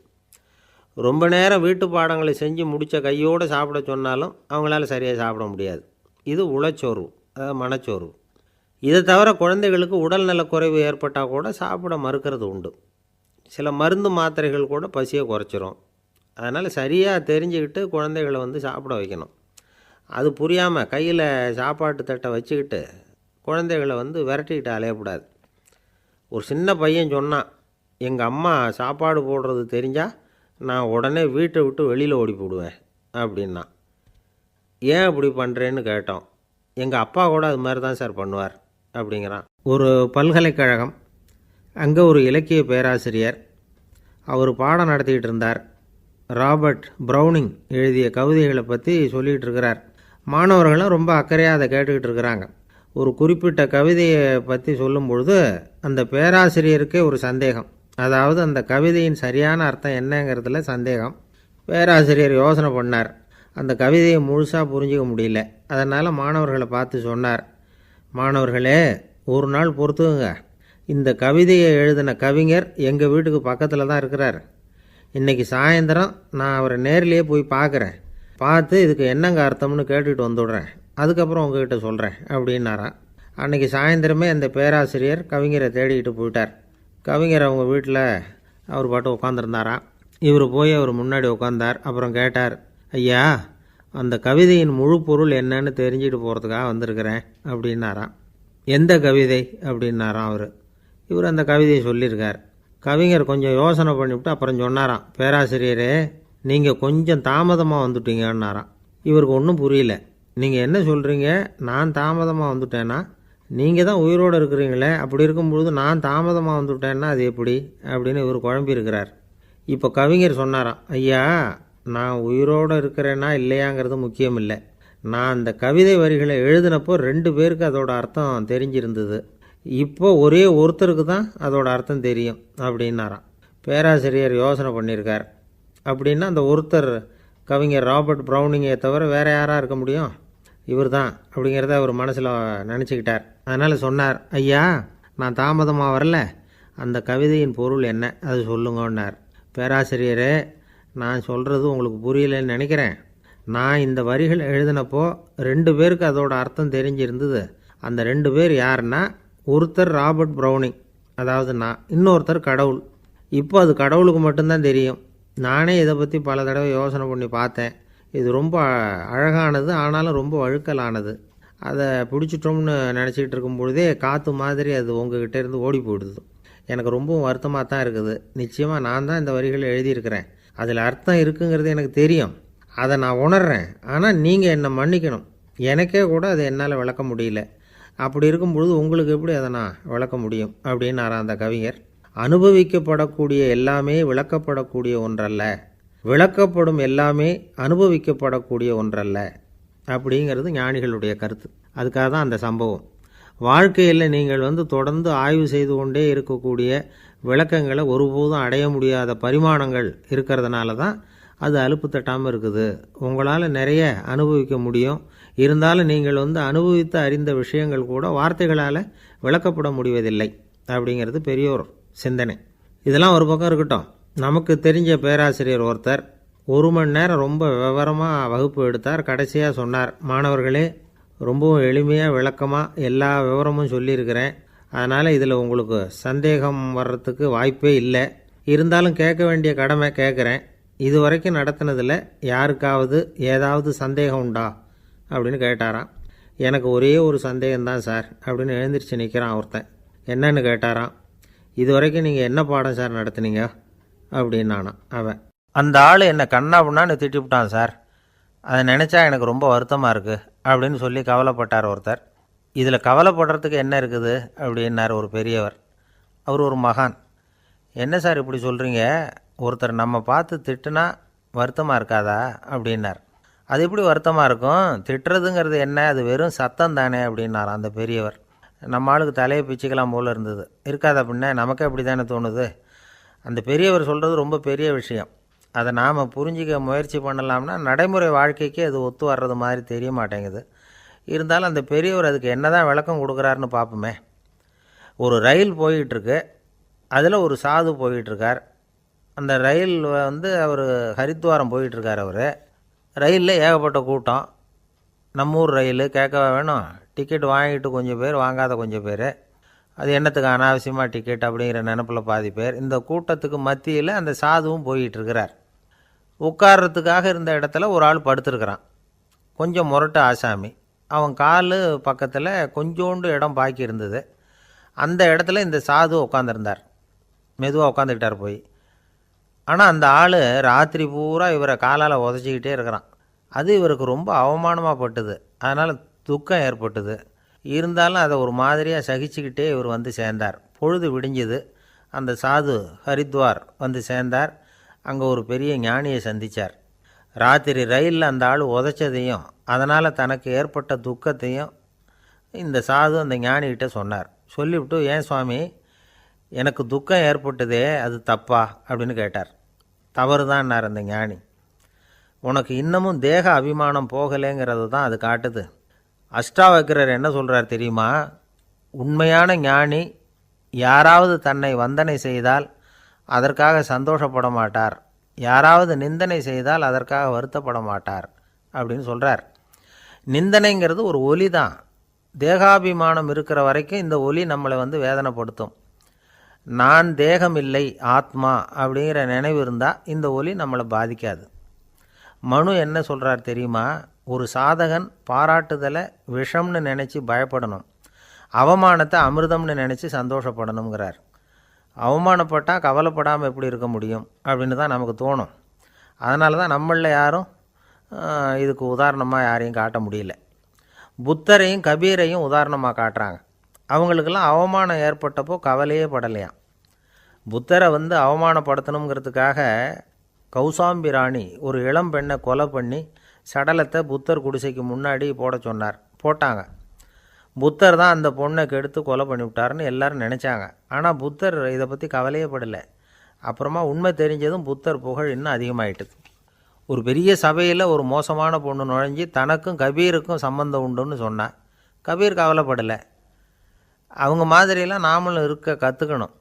ரொம்ப நேரம் வீட்டு பாடங்களை செஞ்சு முடித்த கையோடு சாப்பிட சொன்னாலும் அவங்களால சரியாக சாப்பிட முடியாது. இது உளச்சோர்வு, அதாவது மனச்சோர்வு. இதை தவிர குழந்தைகளுக்கு உடல்நலக்குறைவு ஏற்பட்டால் கூட சாப்பிட மறுக்கிறது உண்டு. சில மருந்து மாத்திரைகள் கூட பசியை குறைச்சிரும். அதனால் சரியாக தெரிஞ்சுக்கிட்டு குழந்தைகளை சாப்பிட வைக்கணும். அது புரியாமல் கையில் சாப்பாட்டு தட்டை வச்சுக்கிட்டு குழந்தைகளை விரட்டிக்கிட்டு அலையக்கூடாது. ஒரு சின்ன பையன் சொன்னான், எங்கள் அம்மா சாப்பாடு போடுறது தெரிஞ்சால் நான் உடனே வீட்டை விட்டு வெளியில் ஓடி போடுவேன் அப்படின்னா. ஏன் அப்படி பண்ணுறேன்னு கேட்டோம். எங்கள் அப்பா கூட அது மாதிரி தான் சார் பண்ணுவார் அப்படிங்கிறான். ஒரு பல்கலைக்கழகம், அங்கே ஒரு இலக்கிய பேராசிரியர், அவர் பாடம் நடத்திக்கிட்டு இருந்தார். ராபர்ட் ப்ரௌனிங் எழுதிய கவிதைகளை பற்றி சொல்லிகிட்டு இருக்கிறார். மாணவர்களும் ரொம்ப அக்கறையாக அதை கேட்டுக்கிட்டு இருக்கிறாங்க. ஒரு குறிப்பிட்ட கவிதையை பற்றி சொல்லும் பொழுது அந்த பேராசிரியருக்கே ஒரு சந்தேகம். அதாவது அந்த கவிதையின் சரியான அர்த்தம் என்னங்கிறதுல சந்தேகம். பேராசிரியர் யோசனை பண்ணார். அந்த கவிதையை முழுசாக புரிஞ்சிக்க முடியல. அதனால் மாணவர்களை பார்த்து சொன்னார், மாணவர்களே, ஒரு நாள் பொறுத்துங்க. இந்த கவிதையை எழுதின கவிஞர் எங்கள் வீட்டுக்கு பக்கத்தில் தான் இருக்கிறார். இன்றைக்கி சாயந்தரம் நான் அவரை நேரிலேயே போய் பார்க்குறேன். பார்த்து இதுக்கு என்னங்க அர்த்தம்னு கேட்டுக்கிட்டு வந்துவிடுறேன். அதுக்கப்புறம் உங்ககிட்ட சொல்கிறேன் அப்படின்னாராம். அன்றைக்கி சாயந்தரமே அந்த பேராசிரியர் கவிஞரை தேடிக்கிட்டு போயிட்டார். கவிஞர் அவங்க வீட்டில் அவர் பாட்டு உட்காந்துருந்தாராம். இவர் போய் அவர் முன்னாடி உட்காந்தார். அப்புறம் கேட்டார், ஐயா, அந்த கவிதையின் முழு பொருள் என்னன்னு தெரிஞ்சுட்டு போகிறதுக்காக வந்திருக்கிறேன் அப்படின்னாராம். எந்த கவிதை அப்படின்னாராம் அவர். இவர் அந்த கவிதையை சொல்லியிருக்கார். கவிஞர் கொஞ்சம் யோசனை பண்ணிவிட்டு அப்புறம் சொன்னாராம், பேராசிரியரே, நீங்கள் கொஞ்சம் தாமதமாக வந்துட்டீங்கன்னாராம். இவருக்கு ஒன்றும் புரியல. நீங்கள் என்ன சொல்கிறீங்க? நான் தாமதமாக வந்துட்டேன்னா? நீங்கள் தான் உயிரோடு இருக்கிறீங்களே, அப்படி இருக்கும்பொழுது நான் தாமதமாக வந்துவிட்டேன்னா அது எப்படி அப்படின்னு இவர் குழம்பியிருக்கிறார். இப்போ கவிஞர் சொன்னாராம், ஐயா, நான் உயிரோடு இருக்கிறேன்னா இல்லையாங்கிறது முக்கியம் இல்லை. நான் அந்த கவிதை வரிகளை எழுதினப்போ 2 பேருக்கு அதோட அர்த்தம் தெரிஞ்சிருந்தது. இப்போ ஒரே ஒருத்தருக்கு தான் அதோட அர்த்தம் தெரியும் அப்படின்னாராம். பேராசிரியர் யோசனை பண்ணியிருக்கார். அப்படின்னா அந்த ஒருத்தர் கவிஞர் ராபர்ட் ப்ரௌனிங்கை தவிர வேறு யாராக இருக்க முடியும்? இவர் தான் அப்படிங்கிறத அவர் மனசில் நினச்சிக்கிட்டார். அதனால் சொன்னார், ஐயா, நான் தாமதமாக வரல, அந்த கவிதையின் பொருள் என்ன அது சொல்லுங்கன்னார். பேராசிரியரே, நான் சொல்கிறது உங்களுக்கு புரியலைன்னு நினைக்கிறேன். நான் இந்த வரிகள் எழுதினப்போ 2 பேருக்கு அதோட அர்த்தம் தெரிஞ்சிருந்தது. அந்த 2 பேர் யாருன்னா, ஒருத்தர் ராபர்ட் ப்ரௌனிங், அதாவது நான், இன்னொருத்தர் கடவுள். இப்போ அது கடவுளுக்கு மட்டும்தான் தெரியும். நானே இதை பற்றி பல தடவை யோசனை பண்ணி பார்த்தேன். இது ரொம்ப அழகானது, ஆனாலும் ரொம்ப வழுக்கலானது. அதை பிடிச்சிட்டோம்னு நினச்சிக்கிட்டு இருக்கும் பொழுதே காற்று மாதிரி அது உங்ககிட்ட இருந்து ஓடி போயிடுது. எனக்கு ரொம்பவும் வருத்தமாக தான் இருக்குது. நிச்சயமாக நான் தான் இந்த வரிகளை எழுதியிருக்கிறேன். அதில் அர்த்தம் இருக்குங்கிறது எனக்கு தெரியும். அதை நான் உணர்கிறேன். ஆனால் நீங்கள் என்னை மன்னிக்கணும். எனக்கே கூட அதை என்னால் விளக்க முடியல. அப்படி இருக்கும் பொழுது உங்களுக்கு எப்படி அதை நான் விளக்க முடியும் அப்படின்னாராம் அந்த கவிஞர். அனுபவிக்கப்படக்கூடிய எல்லாமே விளக்கப்படக்கூடிய ஒன்றல்ல, விளக்கப்படும் எல்லாமே அனுபவிக்கப்படக்கூடிய ஒன்றல்ல அப்படிங்கிறது ஞானிகளுடைய கருத்து. அதுக்காக தான் அந்த சம்பவம். வாழ்க்கையில் நீங்கள் தொடர்ந்து ஆய்வு செய்து கொண்டே இருக்கக்கூடிய விளக்கங்களை ஒருபோதும் அடைய முடியாத பரிமாணங்கள் இருக்கிறதுனால தான் அது அலுப்பு தட்டாமல் இருக்குது. உங்களால் நிறைய அனுபவிக்க முடியும். இருந்தாலும் நீங்கள் அனுபவித்து அறிந்த விஷயங்கள் கூட வார்த்தைகளால் விளக்கப்பட முடிவதில்லை அப்படிங்கிறது பெரியோர் சிந்தனை. இதெல்லாம் ஒரு பக்கம் இருக்கட்டும். நமக்கு தெரிஞ்ச பேராசிரியர் ஒருத்தர் 1 மணி நேரம் ரொம்ப விவரமாக வகுப்பு எடுத்தார். கடைசியாக சொன்னார், மாணவர்களே, ரொம்பவும் எளிமையாக விளக்கமாக எல்லா விவரமும் சொல்லியிருக்கிறேன். அதனால் இதில் உங்களுக்கு சந்தேகம் வர்றதுக்கு வாய்ப்பே இல்லை. இருந்தாலும் கேட்க வேண்டிய கடமை கேட்குறேன். இது வரைக்கும் நடத்தினதில் யாருக்காவது ஏதாவது சந்தேகம் உண்டா அப்படின்னு கேட்டாராம். எனக்கு ஒரே ஒரு சந்தேகம்தான் சார் அப்படின்னு எழுந்திரிச்சு நிற்கிறான் ஒருத்தன். என்னன்னு கேட்டாராம். இது வரைக்கும் நீங்கள் என்ன பாடம் சார் நடத்துனீங்க அப்படின்னானான் அவன். அந்த ஆள் என்னை கண்ணாப்புண்ணான்னு திட்டிவிட்டான் சார். அதை நினச்சா எனக்கு ரொம்ப வருத்தமாக இருக்குது அப்படின்னு சொல்லி கவலைப்பட்டார் ஒருத்தர். இதில் கவலைப்படுறதுக்கு என்ன இருக்குது அப்படின்னார் ஒரு பெரியவர். அவர் ஒரு மகான். என்ன சார் இப்படி சொல்கிறீங்க? ஒருத்தர் நம்ம பார்த்து திட்டுனா வருத்தமாக இருக்காதா அப்படின்னார். அது எப்படி வருத்தமாக இருக்கும்? திட்டுறதுங்கிறது என்ன? அது வெறும் சத்தம் தானே அப்படின்னார் அந்த பெரியவர். நம்ம ஆளுக்கு தலையை பிச்சுக்கலாம் போல் இருந்தது. இருக்காத அப்படின்னா நமக்கே அப்படி தானே தோணுது. அந்த பெரியவர் சொல்கிறது ரொம்ப பெரிய விஷயம். அதை நாம் புரிஞ்சிக்க முயற்சி பண்ணலாம்னா நடைமுறை வாழ்க்கைக்கு அது ஒத்து வர்றது மாதிரி தெரிய மாட்டேங்குது. இருந்தாலும் அந்த பெரியவர் அதுக்கு என்ன தான் விளக்கம் கொடுக்குறாருன்னு பார்ப்போமே. ஒரு ரயில் போயிட்டுருக்கு. அதில் ஒரு சாது போயிட்டுருக்கார். அந்த ரயில் அவர் ஹரித்வாரம் போயிட்டுருக்கார். அவர் ரயிலில் ஏகப்பட்ட கூட்டம். நம்ம ஊர் ரயில் கேட்கவா வேணும்? டிக்கெட் வாங்கிட்டு கொஞ்சம் பேர், வாங்காத கொஞ்சம் பேர். அது என்னத்துக்கு அனாவசியமாக டிக்கெட் அப்படிங்கிற நினப்பில் பாதி பேர். இந்த கூட்டத்துக்கு மத்தியில் அந்த சாதுவும் போயிட்டுருக்கிறார். உட்கார்றதுக்காக இருந்த இடத்துல ஒரு ஆள் படுத்துருக்கிறான். கொஞ்சம் முரட்டு ஆசாமி. அவன் கால் பக்கத்தில் கொஞ்சோண்டு இடம் பாக்கி இருந்தது. அந்த இடத்துல இந்த சாது உட்காந்துருந்தார். மெதுவாக உட்காந்துக்கிட்டார் போய். ஆனால் அந்த ஆள் ராத்திரி பூரா இவரை காலால் உதச்சிக்கிட்டே இருக்கிறான். அது இவருக்கு ரொம்ப அவமானமாக பட்டுது. அதனால் துக்கம் ஏற்பட்டுது. இருந்தாலும் அதை ஒரு மாதிரியாக சகிச்சுக்கிட்டே இவர் வந்து சேர்ந்தார். பொழுது விடிஞ்சுது. அந்த சாது ஹரித்வார் வந்து சேர்ந்தார். அங்கே ஒரு பெரிய ஞானியை சந்தித்தார். ராத்திரி ரயிலில் அந்த ஆள் உதைச்சதையும் அதனால் தனக்கு ஏற்பட்ட துக்கத்தையும் இந்த சாது அந்த ஞானிகிட்ட சொன்னார். சொல்லிவிட்டு, ஏன் சுவாமி, எனக்கு துக்கம் ஏற்பட்டதே அது தப்பா அப்படின்னு கேட்டார். தவறு தான்னார் அந்த ஞானி. உனக்கு இன்னமும் தேக அபிமானம் போகலைங்கிறது தான் அது காட்டுது. அஷ்டாவக்கிரர் என்ன சொல்கிறார் தெரியுமா? உண்மையான ஞானி யாராவது தன்னை வந்தனை செய்தால் அதற்காக சந்தோஷப்பட மாட்டார், யாராவது நிந்தனை செய்தால் அதற்காக வருத்தப்பட மாட்டார் அப்படின்னு சொல்கிறார். நிந்தனைங்கிறது ஒரு ஒலி தான். தேகாபிமானம் இருக்கிற வரைக்கும் இந்த ஒலி நம்மளை வந்து வேதனைப்படுத்தும். நான் தேகம் இல்லை, ஆத்மா அப்படிங்கிற நினைவு இருந்தால் இந்த ஒலி நம்மளை பாதிக்காது. மனு என்ன சொல்கிறார் தெரியுமா? ஒரு சாதகன் பாராட்டுதலை விஷம்னு நினச்சி பயப்படணும், அவமானத்தை அமிர்தம்னு நினச்சி சந்தோஷப்படணுங்கிறார். அவமானப்பட்டால் கவலைப்படாமல் எப்படி இருக்க முடியும் அப்படின்னு தான் நமக்கு தோணும். அதனால தான் நம்மளில் யாரும் இதுக்கு உதாரணமாக யாரையும் காட்ட முடியல. புத்தரையும் கபீரையும் உதாரணமாக காட்டுறாங்க. அவங்களுக்கெல்லாம் அவமானம் ஏற்பட்டப்போ கவலையே படலையாம். புத்தரை வந்து அவமானப்படுத்தணுங்கிறதுக்காக கௌசாம்பி ராணி ஒரு இளம் பெண்ணை கொலை பண்ணி சடலத்தை புத்தர் குடிசைக்கு முன்னாடி போட சொன்னார். போட்டாங்க. புத்தர் தான் அந்த பொண்ணை கெடுத்து கொலை பண்ணிவிட்டாருன்னு எல்லோரும் நினச்சாங்க. ஆனால் புத்தர் இதை பற்றி கவலையே படலை. அப்புறமா உண்மை தெரிஞ்சதும் புத்தர் புகழ் இன்னும் அதிகமாயிட்டுது. ஒரு பெரிய சபையில் ஒரு மோசமான பொண்ணு நுழைஞ்சி தனக்கும் கபீருக்கும் சம்பந்தம் உண்டுன்னு சொன்னான். கபீர் கவலைப்படலை. அவங்க மாதிரியெல்லாம் நாமளும் இருக்க கற்றுக்கணும்.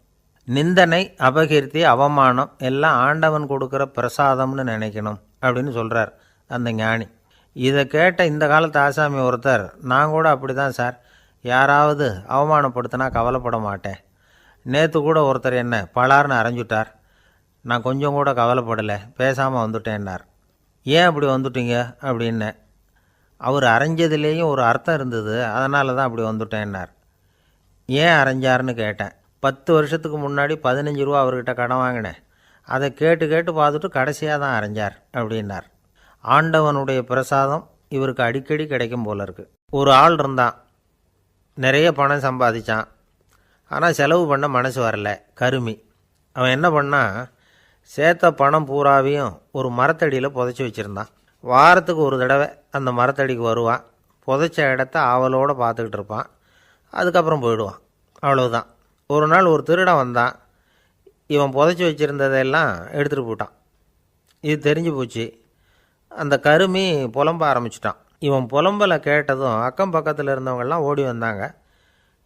நிந்தனை, அபகீர்த்தி, அவமானம் எல்லாம் ஆண்டவன் கொடுக்குற பிரசாதம்னு நினைக்கணும் அப்படின்னு சொல்கிறார் அந்த ஞானி. இதை கேட்ட இந்த காலத்து ஆசாமி ஒருத்தர், நான் கூட அப்படி தான் சார், யாராவது அவமானப்படுத்தினா கவலைப்பட மாட்டேன். நேற்று கூட ஒருத்தர் என்ன பலார்னு அரைஞ்சுட்டார், நான் கொஞ்சம் கூட கவலைப்படலை, பேசாமல் வந்துட்டேன்னார். ஏன் அப்படி வந்துட்டீங்க அப்படின்னு. அவர் அரைஞ்சதுலேயும் ஒரு அர்த்தம் இருந்தது, அதனால தான் அப்படி வந்துட்டேன்னார். ஏன் அரைஞ்சாருன்னு கேட்டேன். 10 வருஷத்துக்கு முன்னாடி 15 ரூபா அவர்கிட்ட கடன் வாங்கினேன், அதை கேட்டு கேட்டு பார்த்துட்டு கடைசியாக தான் அரைஞ்சார் அப்படின்னார். ஆண்டவனுடைய பிரசாதம் இவருக்கு அடிக்கடி கிடைக்கும் போல இருக்குது. ஒரு ஆள் இருந்தான், நிறைய பணம் சம்பாதிச்சான், ஆனால் செலவு பண்ண மனசு வரல, கருமி. அவன் என்ன பண்ணான், சேர்த்த பணம் பூராவையும் ஒரு மரத்தடியில் புதைச்சி வச்சுருந்தான். வாரத்துக்கு ஒரு தடவை அந்த மரத்தடிக்கு வருவான், புதைச்ச இடத்த ஆவலோடு பார்த்துக்கிட்டு இருப்பான், அதுக்கப்புறம் போயிடுவான். அவ்வளவுதான். ஒரு நாள் ஒரு திருடன் வந்தான். இவன் புதைச்சி வச்சுருந்ததெல்லாம் எடுத்துகிட்டு போட்டான். இது தெரிஞ்சு போச்சு. அந்த கருமி புலம்ப ஆரம்பிச்சிட்டான். இவன் புலம்பலை கேட்டதும் அக்கம் பக்கத்தில் இருந்தவங்கெல்லாம் ஓடி வந்தாங்க.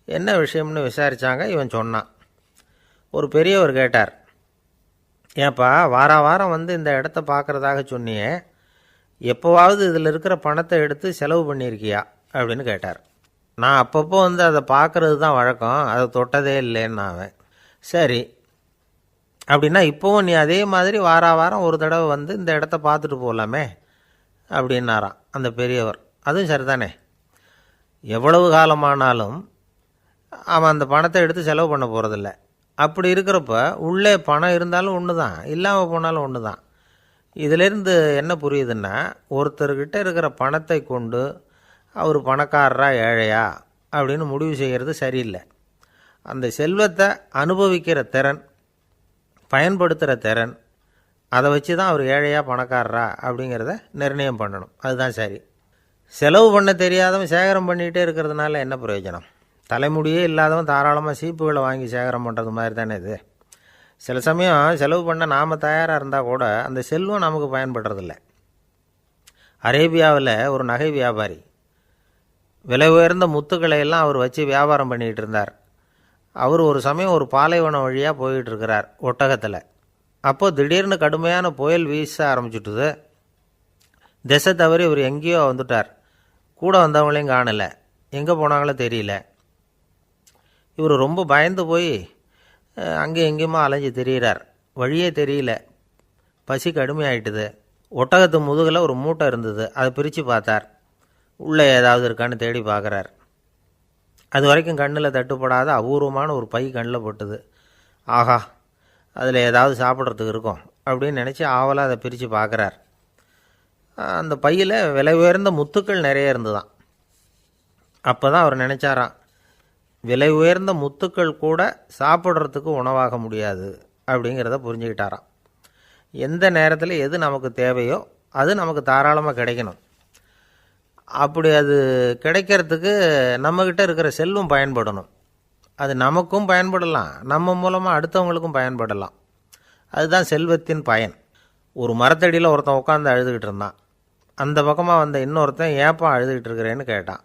என்ன விஷயம்னு விசாரித்தாங்க. இவன் சொன்னான். ஒரு பெரியவர் கேட்டார், ஏன்ப்பா வாரம் வந்து இந்த இடத்த பார்க்குறதாக சொன்னியே, எப்போவாவது இதில் இருக்கிற பணத்தை எடுத்து செலவு பண்ணியிருக்கியா அப்படின்னு கேட்டார். நான் அப்பப்போ வந்து அதை பார்க்குறது தான் வழக்கம், அதை தொட்டதே இல்லைன்னு அவன். சரி, அப்படின்னா இப்போவும் நீ அதே மாதிரி வாரம் ஒரு தடவை வந்து இந்த இடத்த பார்த்துட்டு போகலாமே அப்படின்னாராம் அந்த பெரியவர். அதுவும் சரிதானே, எவ்வளவு காலமானாலும் அவன் அந்த பணத்தை எடுத்து செலவு பண்ண போகிறதில்ல. அப்படி இருக்கிறப்ப உள்ளே பணம் இருந்தாலும் ஒன்று தான், இல்லாமல் போனாலும் ஒன்று தான். இதிலேருந்து என்ன புரியுதுன்னா, ஒருத்தர்கிட்ட இருக்கிற பணத்தை கொண்டு அவர் பணக்காரரா ஏழையா அப்படின்னு முடிவு செய்கிறது சரியில்லை. அந்த செல்வத்தை அனுபவிக்கிற திறன், பயன்படுத்துகிற திறன், அதை வச்சு தான் அவர் ஏழையா பணக்காரரா அப்படிங்கிறத நிர்ணயம் பண்ணணும். அதுதான் சரி. செலவு பண்ண தெரியாதவன் சேகரம் பண்ணிகிட்டே இருக்கிறதுனால என்ன பிரயோஜனம்? தலைமுடியே இல்லாதவன் தாராளமாக சீப்புகளை வாங்கி சேகரம் பண்ணுறது மாதிரி தானே இது. சில சமயம் செலவு பண்ண நாம் தயாராக இருந்தால் கூட அந்த செல்வம் நமக்கு பயன்படுறதில்ல. அரேபியாவில் ஒரு நகை வியாபாரி விலை உயர்ந்த முத்துக்களை எல்லாம் அவர் வச்சு வியாபாரம் பண்ணிகிட்டு இருந்தார். அவர் ஒரு சமயம் ஒரு பாலைவனம் வழியாக போயிட்டு இருக்கிறார் ஒட்டகத்தில். அப்போது திடீர்னு கடுமையான புயல் வீச ஆரம்பிச்சுட்டுது. திசை தவறி இவர் எங்கேயோ வந்துட்டார். கூட வந்தவங்களையும் காணலை, எங்கே போனாங்களோ தெரியல. இவர் ரொம்ப பயந்து போய் அங்கேயும் எங்கேயுமா அலைஞ்சு திரியிறார். வழியே தெரியல, பசி கடுமையாயிட்டுது. ஒட்டகத்து முதுகில் ஒரு மூட்டை இருந்தது, அதை பிரித்து பார்த்தார். உள்ளே ஏதாவது இருக்கான்னு தேடி பார்க்குறார். அது வரைக்கும் கண்ணில் தட்டுப்படாத அபூர்வமான ஒரு பை கண்ணில் பட்டுது. ஆஹா, அதில் ஏதாவது சாப்பிட்றதுக்கு இருக்கும் அப்படின்னு நினச்சி ஆவலாக அதை பிரித்து பார்க்குறார். அந்த பையில் விலை உயர்ந்த முத்துக்கள் நிறைய இருந்துதான். அப்போ தான் அவர் நினச்சாராம், விலை உயர்ந்த முத்துக்கள் கூட சாப்பிட்றதுக்கு உணவாக முடியாது அப்படிங்கிறத புரிஞ்சுக்கிட்டாராம். எந்த நேரத்தில் எது நமக்கு தேவையோ அது நமக்கு தாராளமாக கிடைக்கணும். அப்படி அது கிடைக்கிறதுக்கு நம்மக்கிட்ட இருக்கிற செல்வம் பயன்படணும். அது நமக்கும் பயன்படலாம், நம்ம மூலமாக அடுத்தவங்களுக்கும் பயன்படலாம். அதுதான் செல்வத்தின் பயன். ஒரு மரத்தடியில் ஒருத்தன் உட்காந்து அழுதுகிட்டு இருந்தான். அந்த பக்கமாக வந்த இன்னொருத்தன் ஏப்பா அழுதுகிட்டு இருக்கிறேன்னு கேட்டான்.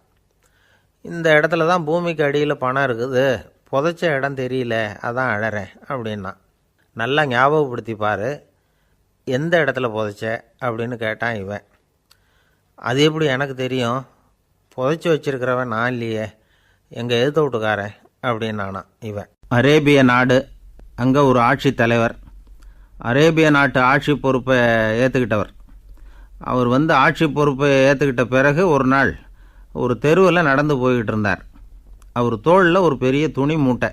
இந்த இடத்துல தான் பூமிக்கு அடியில் பணம் இருக்குது, புதைச்ச இடம் தெரியல, அதான் அழறேன் அப்படின்னா. நல்லா ஞாபகப்படுத்தி பாரு, எந்த இடத்துல புதைச்ச அப்படின்னு கேட்டான் இவன். அது எப்படி எனக்கு தெரியும், புதைச்சி வச்சிருக்கிறவன் நான் இல்லையே, எங்கள் எதிர்த்த வீட்டுக்காரன் அப்படின்னானா இவன். அரேபிய நாடு, அங்கே ஒரு ஆட்சி தலைவர், அரேபிய நாட்டு ஆட்சி பொறுப்பை ஏற்றுக்கிட்டவர். அவர் ஆட்சி பொறுப்பை ஏற்றுக்கிட்ட பிறகு ஒரு நாள் ஒரு தெருவில் நடந்து போய்கிட்டு இருந்தார். அவர் தோளில் ஒரு பெரிய துணி மூட்டை,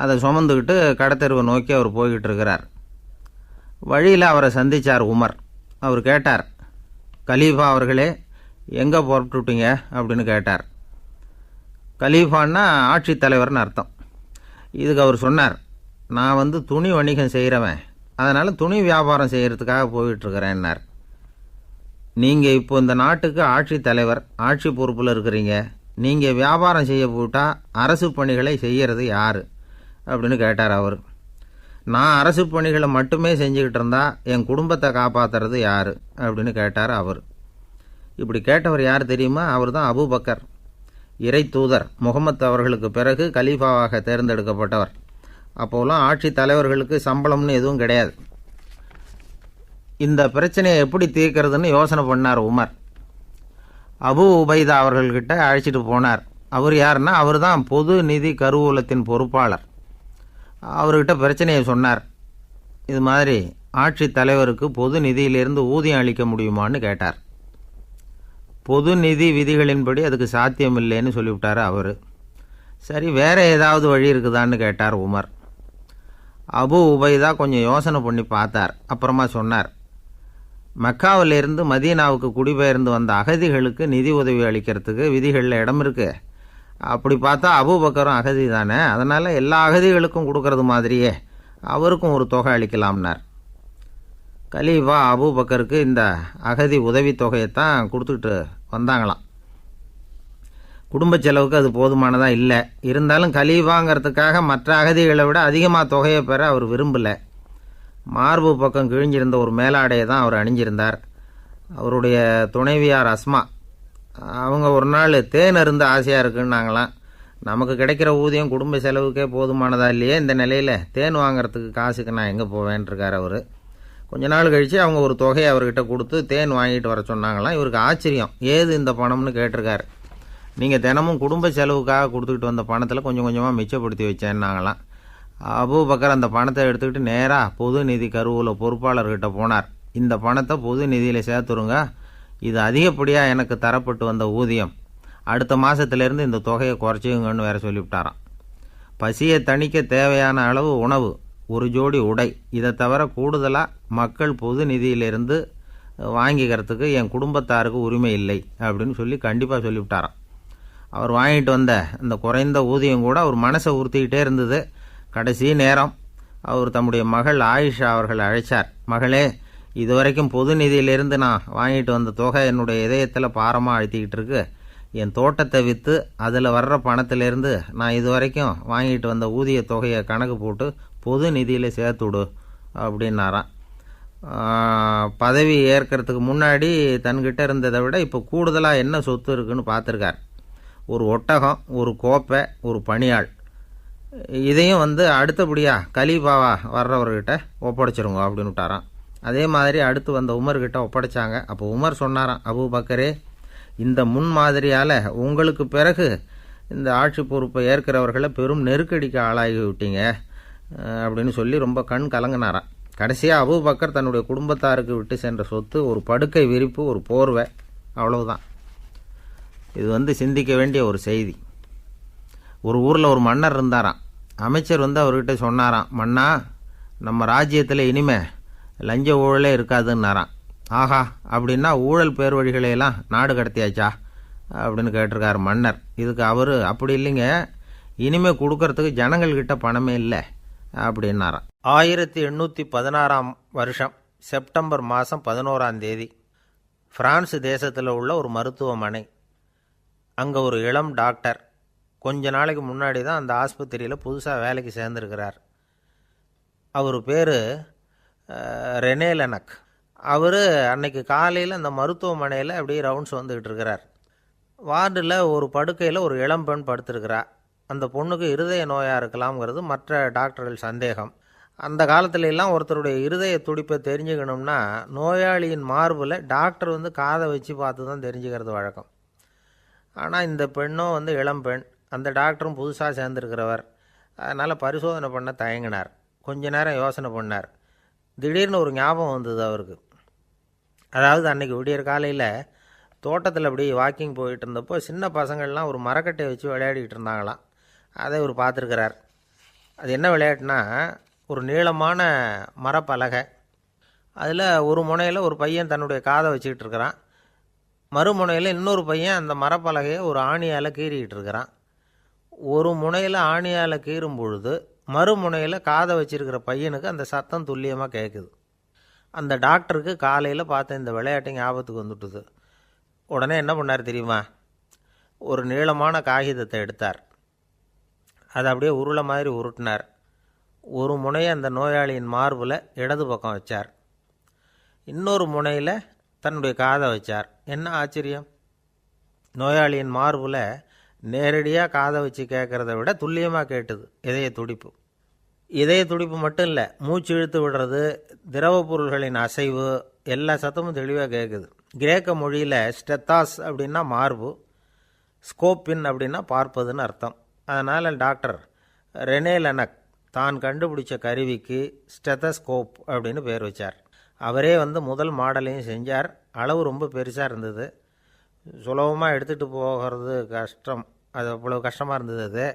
அதை சுமந்துக்கிட்டு கடத்தெருவை நோக்கி அவர் போய்கிட்டு இருக்கிறார். வழியில் அவரை சந்தித்தார் உமர். அவர் கேட்டார், கலீஃபா அவர்களே, எங்கே புறப்பட்டுட்டீங்க அப்படின்னு கேட்டார். கலீஃபான்னா ஆட்சித்தலைவர்னு அர்த்தம். இதுக்கு அவர் சொன்னார், நான் துணி வணிகம் செய்கிறவன், அதனால் துணி வியாபாரம் செய்கிறதுக்காக போயிட்டுருக்கிறேன்னார். நீங்கள் இப்போ இந்த நாட்டுக்கு ஆட்சித்தலைவர், ஆட்சி பொறுப்பில் இருக்கிறீங்க, நீங்கள் வியாபாரம் செய்ய போட்டால் அரசு பணிகளை செய்கிறது யார் அப்படின்னு கேட்டார் அவர். நான் அரசு பணிகளை மட்டுமே செஞ்சுக்கிட்டு இருந்தால் என் குடும்பத்தை காப்பாற்றுறது யார் அப்படின்னு கேட்டார் அவர். இப்படி கேட்டவர் யார் தெரியுமா? அவர் தான் அபூபக்கர், இறை தூதர் முகமது அவர்களுக்கு பிறகு கலீஃபாவாக தேர்ந்தெடுக்கப்பட்டவர். அப்போலாம் ஆட்சி தலைவர்களுக்கு சம்பளம்னு எதுவும் கிடையாது. இந்த பிரச்சனையை எப்படி தீர்க்கிறதுன்னு யோசனை பண்ணார் உமர். அபு உபைதா அவர்கள்கிட்ட அழைச்சிட்டு போனார். அவர் யாருன்னா, அவர் தான் பொது நிதி கருவூலத்தின் பொறுப்பாளர். அவர்கிட்ட பிரச்சனையை சொன்னார். இது மாதிரி ஆட்சி தலைவருக்கு பொது நிதியிலிருந்து ஊதியம் அளிக்க முடியுமான்னு கேட்டார். பொது நிதி விதிகளின்படி அதுக்கு சாத்தியம் இல்லைன்னு சொல்லிவிட்டார் அவர். சரி, வேற ஏதாவது வழி இருக்குதான்னு கேட்டார் உமர். அபு உபைதா கொஞ்சம் யோசனை பண்ணி பார்த்தார். அப்புறமா சொன்னார், மக்காவிலிருந்து மதீனாவுக்கு குடிபெயர்ந்து வந்த அகதிகளுக்கு நிதி உதவி அளிக்கிறதுக்கு விதிகளில் இடம் இருக்குது. அப்படி பார்த்தா அபூபக்கரும் அகதி தானே, அதனால் எல்லா அகதிகளுக்கும் கொடுக்கறது மாதிரியே அவருக்கும் ஒரு தொகை அளிக்கலாம்னார். கலீஃபா அபூபக்கருக்கு இந்த அகதி உதவி தொகையைத்தான் கொடுத்துட்டு வந்தாங்களாம். குடும்ப செலவுக்கு அது போதுமானதாக இல்லை. இருந்தாலும் கலீஃபாங்கிறதுக்காக மற்ற அகதிகளை விட அதிகமாக தொகையை பெற அவர் விரும்பலை. மார்பு பக்கம் கிழிஞ்சிருந்த ஒரு மேலாடையை தான் அவர் அணிஞ்சிருந்தார். அவருடைய துணைவியார் அஸ்மா, அவங்க ஒரு நாள் தேன் அருந்து ஆசையாக இருக்குன்னாங்களாம். நமக்கு கிடைக்கிற ஊதியம் குடும்ப செலவுக்கே போதுமானதா இல்லையே, இந்த நிலையில் தேன் வாங்கிறதுக்கு காசுக்கு நான் எங்கே போவேன்ருக்கார் அவர். கொஞ்ச நாள் கழித்து அவங்க ஒரு தொகையை அவர்கிட்ட கொடுத்து தேன் வாங்கிட்டு வர சொன்னாங்களாம். இவருக்கு ஆச்சரியம், ஏது இந்த பணம்னு கேட்டிருக்காரு. நீங்கள் தினமும் குடும்ப செலவுக்காக கொடுத்துக்கிட்டு வந்த பணத்தில் கொஞ்சம் கொஞ்சமாக மிச்சப்படுத்தி வச்சேன்னாங்களாம். அபூபக்கர் அந்த பணத்தை எடுத்துக்கிட்டு நேராக பொது நிதி கருவூல பொறுப்பாளர்கிட்ட போனார். இந்த பணத்தை பொது நிதியில் சேர்த்துருங்க, இது அதிகப்படியாக எனக்கு தரப்பட்டு வந்த ஊதியம், அடுத்த மாதத்துலேருந்து இந்த தொகையை குறைச்சிங்கன்னு வேற சொல்லிவிட்டாராம். பசியை தணிக்க தேவையான அளவு உணவு, ஒரு ஜோடி உடை, இதை தவிர கூடுதலாக மக்கள் பொது நிதியிலிருந்து வாங்கிக்கிறதுக்கு என் குடும்பத்தாருக்கு உரிமை இல்லை அப்படின்னு சொல்லி கண்டிப்பாக சொல்லிவிட்டாராம். அவர் வாங்கிட்டு வந்த இந்த குறைந்த ஊதியம் கூட அவர் மனசை உறுத்திக்கிட்டே இருந்தது. கடைசி நேரம் அவர் தம்முடைய மகள் ஆயிஷா அவர்கள் அழைச்சார். மகளே, இதுவரைக்கும் பொது நிதியிலிருந்து நான் வாங்கிட்டு வந்த தொகை என்னுடைய இதயத்தில் பாரமாக அழுத்திக்கிட்டு இருக்கு. என் தோட்டத்தை விற்று அதில் வர்ற பணத்திலேருந்து நான் இதுவரைக்கும் வாங்கிட்டு வந்த ஊதிய தொகையை கணக்கு போட்டு பொது நிதியில் சேர்த்துவிடு அப்படின்னாராம். பதவி ஏற்கிறதுக்கு முன்னாடி தன்கிட்ட இருந்ததை விட இப்போ கூடுதலாக என்ன சொத்து இருக்குன்னு பார்த்துருக்கார். ஒரு ஒட்டகம், ஒரு கோப்பை, ஒரு பணியாள். இதையும் அடுத்தபடியாக கலீஃபாவா வர்றவர்கிட்ட ஒப்படைச்சிருங்க அப்படின்னு விட்டாராம். அதே மாதிரி அடுத்து வந்த உமர்கிட்ட ஒப்படைச்சாங்க. அப்போ உமர் சொன்னாராம், அபூபக்கரே, இந்த முன்மாதிரியால் உங்களுக்கு பிறகு இந்த ஆட்சி பொறுப்பை ஏற்கிறவர்களை பெரும் நெருக்கடிக்கு ஆளாகி விட்டீங்க அப்படின்னு சொல்லி ரொம்ப கண் கலங்கினாராம். கடைசியாக அபூபக்கர் தன்னுடைய குடும்பத்தாருக்கு விட்டு சென்ற சொத்து ஒரு படுக்கை விரிப்பு, ஒரு போர்வை, அவ்வளவுதான். இது சிந்திக்க வேண்டிய ஒரு செய்தி. ஒரு ஊரில் ஒரு மன்னர் இருந்தாராம். அமைச்சர் அவர்கிட்ட சொன்னாராம், மன்னா, நம்ம ராஜ்யத்தில் இனிமே லஞ்ச ஊழலே இருக்காதுன்னாராம். ஆஹா, அப்படின்னா ஊழல் பேர் வழிகளையெல்லாம் நாடு கடத்தியாச்சா அப்படின்னு கேட்டிருக்காரு மன்னர். இதுக்கு அவர், அப்படி இல்லைங்க, இனிமே கொடுக்கறதுக்கு ஜனங்கள்கிட்ட பணமே இல்லை அப்படின்னாராம். 1816 வருஷம் செப்டம்பர் மாதம் 11 பிரான்ஸ் தேசத்தில் உள்ள ஒரு மருத்துவமனை. அங்கே ஒரு இளம் டாக்டர் கொஞ்ச நாளைக்கு முன்னாடி தான் அந்த ஆஸ்பத்திரியில் புதுசாக வேலைக்கு சேர்ந்துருக்கிறார். அவர் பேர் ரெனே லெனக். அவர் அன்னைக்கு காலையில் அந்த மருத்துவமனையில் அப்படியே ரவுண்ட்ஸ் வந்துக்கிட்டு இருக்கிறார். வார்டில் ஒரு படுக்கையில் ஒரு இளம்பெண் படுத்திருக்கிறா. அந்த பொண்ணுக்கு இருதய நோயாக இருக்கலாம்ங்கிறது மற்ற டாக்டர்கள் சந்தேகம். அந்த காலத்துல எல்லாம் ஒருத்தருடைய இருதய துடிப்பை தெரிஞ்சுக்கணும்னா நோயாளியின் மார்பில் டாக்டர் காதை வச்சு பார்த்து தான் தெரிஞ்சுக்கிறது வழக்கம். ஆனால் இந்த பெண்ணும் இளம்பெண், அந்த டாக்டரும் புதுசாக சேர்ந்துருக்கிறவர். அதனால் பரிசோதனை பண்ண தயங்கினார். கொஞ்ச நேரம் யோசனை பண்ணார். திடீர்னு ஒரு ஞாபகம் வந்தது அவருக்கு. அதாவது அன்றைக்கி விடியற் காலையில் தோட்டத்தில் அப்படி வாக்கிங் போயிட்டு இருந்தப்போ சின்ன பசங்கள்லாம் ஒரு மரக்கட்டையை வச்சு விளையாடிக்கிட்டு இருந்தாங்களாம். அதை இவர் பார்த்துருக்கிறார். அது என்ன விளையாட்டுனா, ஒரு நீளமான மரப்பலகை, அதில் ஒரு முனையில் ஒரு பையன் தன்னுடைய காதை வச்சுக்கிட்டு இருக்கிறான், மறுமுனையில் இன்னொரு பையன் அந்த மரப்பலகையை ஒரு ஆணியால் கீறிக்கிட்டு இருக்கிறான். ஒரு முனையில் ஆணியால் கீறும் பொழுது மறுமுனையில் காதை வச்சிருக்கிற பையனுக்கு அந்த சத்தம் துல்லியமாக கேட்குது. அந்த டாக்டருக்கு காலையில் பார்த்த இந்த விளையாட்டு ஞாபகத்துக்கு வந்துட்டுது. உடனே என்ன பண்ணார் தெரியுமா? ஒரு நீளமான காகிதத்தை எடுத்தார். அதை அப்படியே உருளை மாதிரி உருட்டினார். ஒரு முனையை அந்த நோயாளியின் மார்பில் இடது பக்கம் வச்சார், இன்னொரு முனையில் தன்னுடைய காதை வச்சார். என்ன ஆச்சரியம்! நோயாளியின் மார்பில் நேரடியாக காதை வச்சு கேட்குறத விட துல்லியமாக கேட்டுது இதய துடிப்பு. இதய துடிப்பு மட்டும் இல்லை, மூச்சு இழுத்து விடுறது, திரவ பொருள்களின் அசைவு, எல்லா சத்தமும் தெளிவாக கேட்குது. கிரேக்க மொழியில் ஸ்டெத்தாஸ் அப்படின்னா மார்பு, ஸ்கோப்பின் அப்படின்னா பார்ப்பதுன்னு அர்த்தம். அதனால் டாக்டர் ரெனே லெனக் தான் கண்டுபிடிச்ச கருவிக்கு ஸ்டெத்தஸ்கோப் அப்படின்னு பேர் வச்சார். அவரே முதல் மாடலையும் செஞ்சார். அளவு ரொம்ப பெருசாக இருந்தது, சுலபமாக எடுத்துகிட்டு போகிறது கஷ்டம், அது அவ்வளோ கஷ்டமாக இருந்தது அது.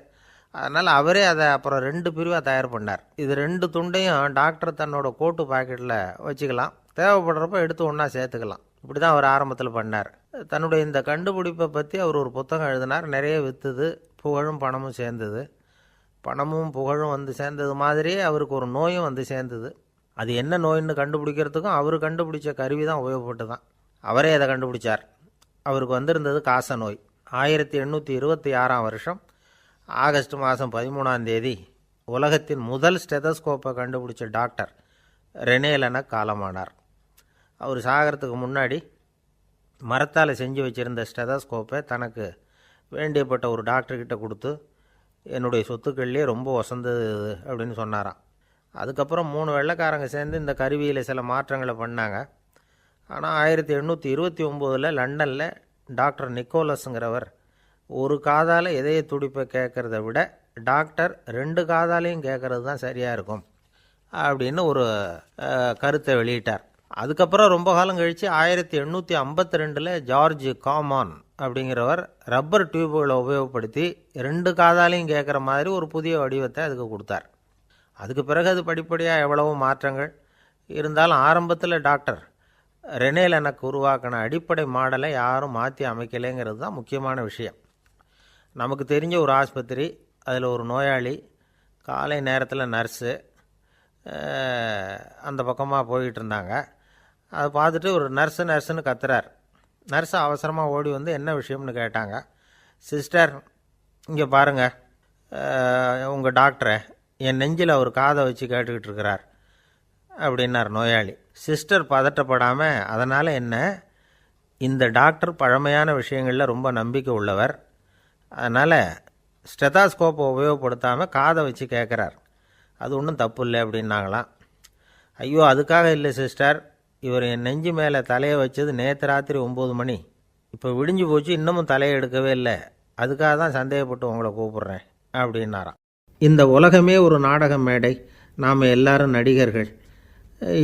அதனால் அவரே அதை அப்புறம் 2 பிரிவாக தயார் பண்ணார். இது 2 துண்டையும் டாக்டர் தன்னோட கோட்டு பாக்கெட்டில் வச்சுக்கலாம், தேவைப்படுறப்ப எடுத்து ஒன்றா சேர்த்துக்கலாம். இப்படி தான் அவர் ஆரம்பத்தில் பண்ணார். தன்னுடைய இந்த கண்டுபிடிப்பை பற்றி அவர் ஒரு புத்தகம் எழுதினார். நிறைய விற்றுது, புகழும் பணமும் சேர்ந்தது. பணமும் புகழும் சேர்ந்தது மாதிரியே அவருக்கு ஒரு நோயும் சேர்ந்தது. அது என்ன நோயின்னு கண்டுபிடிக்கிறதுக்கும் அவர் கண்டுபிடிச்ச கருவி தான் உபயோகப்பட்டு தான். அவரே அதை கண்டுபிடிச்சார். அவருக்கு வந்திருந்தது காச நோய். 1826 வருஷம் ஆகஸ்ட் மாதம் 13 உலகத்தின் முதல் ஸ்டெதஸ்கோப்பை கண்டுபிடிச்ச டாக்டர் ரெனே லெனக் காலமானார். அவர் சாகிறதுக்கு முன்னாடி மரத்தால் செஞ்சு வச்சுருந்த ஸ்டெதஸ்கோப்பை தனக்கு வேண்டியப்பட்ட ஒரு டாக்டர்கிட்ட கொடுத்து, என்னுடைய சொத்துக்கள்லேயே ரொம்ப வசந்தது அப்படின்னு சொன்னாராம். அதுக்கப்புறம் 3 வெள்ளைக்காரங்க சேர்ந்து இந்த கருவியில் சில மாற்றங்களை பண்ணாங்க. ஆனால் 1829 லண்டனில் டாக்டர் நிக்கோலஸுங்கிறவர் ஒரு காதால் இதய துடிப்பை கேட்குறத விட டாக்டர் 2 காதாலையும் கேட்குறது தான் சரியாக இருக்கும் அப்படின்னு ஒரு கருத்தை வெளியிட்டார். அதுக்கப்புறம் ரொம்ப காலம் கழித்து 1852 ஜார்ஜ் காமான் அப்படிங்கிறவர் ரப்பர் டியூபுகளை உபயோகப்படுத்தி 2 காதாலையும் கேட்குற மாதிரி ஒரு புதிய வடிவத்தை அதுக்கு கொடுத்தார். அதுக்கு பிறகு அது படிப்படியாக எவ்வளவோ மாற்றங்கள் இருந்தாலும் ஆரம்பத்தில் டாக்டர் ரெனே லெனக் உருவாக்கின அடிப்படை மாடலை யாரும் மாற்றி அமைக்கலைங்கிறது தான் முக்கியமான விஷயம். நமக்கு தெரிஞ்ச ஒரு ஆஸ்பத்திரி, அதில் ஒரு நோயாளி, காலை நேரத்தில் நர்ஸு அந்த பக்கமாக போயிட்டு இருந்தாங்க. அதை பார்த்துட்டு ஒரு நர்ஸுன்னு கத்துறார். நர்ஸு அவசரமாக ஓடி என்ன விஷயம்னு கேட்டாங்க. சிஸ்டர், இங்கே பாருங்கள், உங்கள் டாக்டரை என் நெஞ்சில் அவர் காதை வச்சு கேட்டுக்கிட்டு இருக்கிறார் அப்படின்னார் நோயாளி. சிஸ்டர் பதட்டப்படாமல், அதனால் என்ன, இந்த டாக்டர் பழமையான விஷயங்களில் ரொம்ப நம்பிக்கை உள்ளவர், அதனால் ஸ்டெதாஸ்கோப்பை உபயோகப்படுத்தாமல் காதை வச்சு கேட்குறார், அது ஒன்றும் தப்பு இல்லை அப்படின்னாங்களாம். ஐயோ, அதுக்காக இல்லை சிஸ்டர், இவர் என் நெஞ்சு மேலே தலையை வச்சது நேற்று ராத்திரி 9 மணி, இப்போ விடிஞ்சு போச்சு, இன்னமும் தலையை எடுக்கவே இல்லை, அதுக்காக தான் சந்தேகப்பட்டு உங்களை கூப்பிட்றேன் அப்படின்னாராம். இந்த உலகமே ஒரு நாடக மேடை, நாம் எல்லாரும் நடிகர்கள்.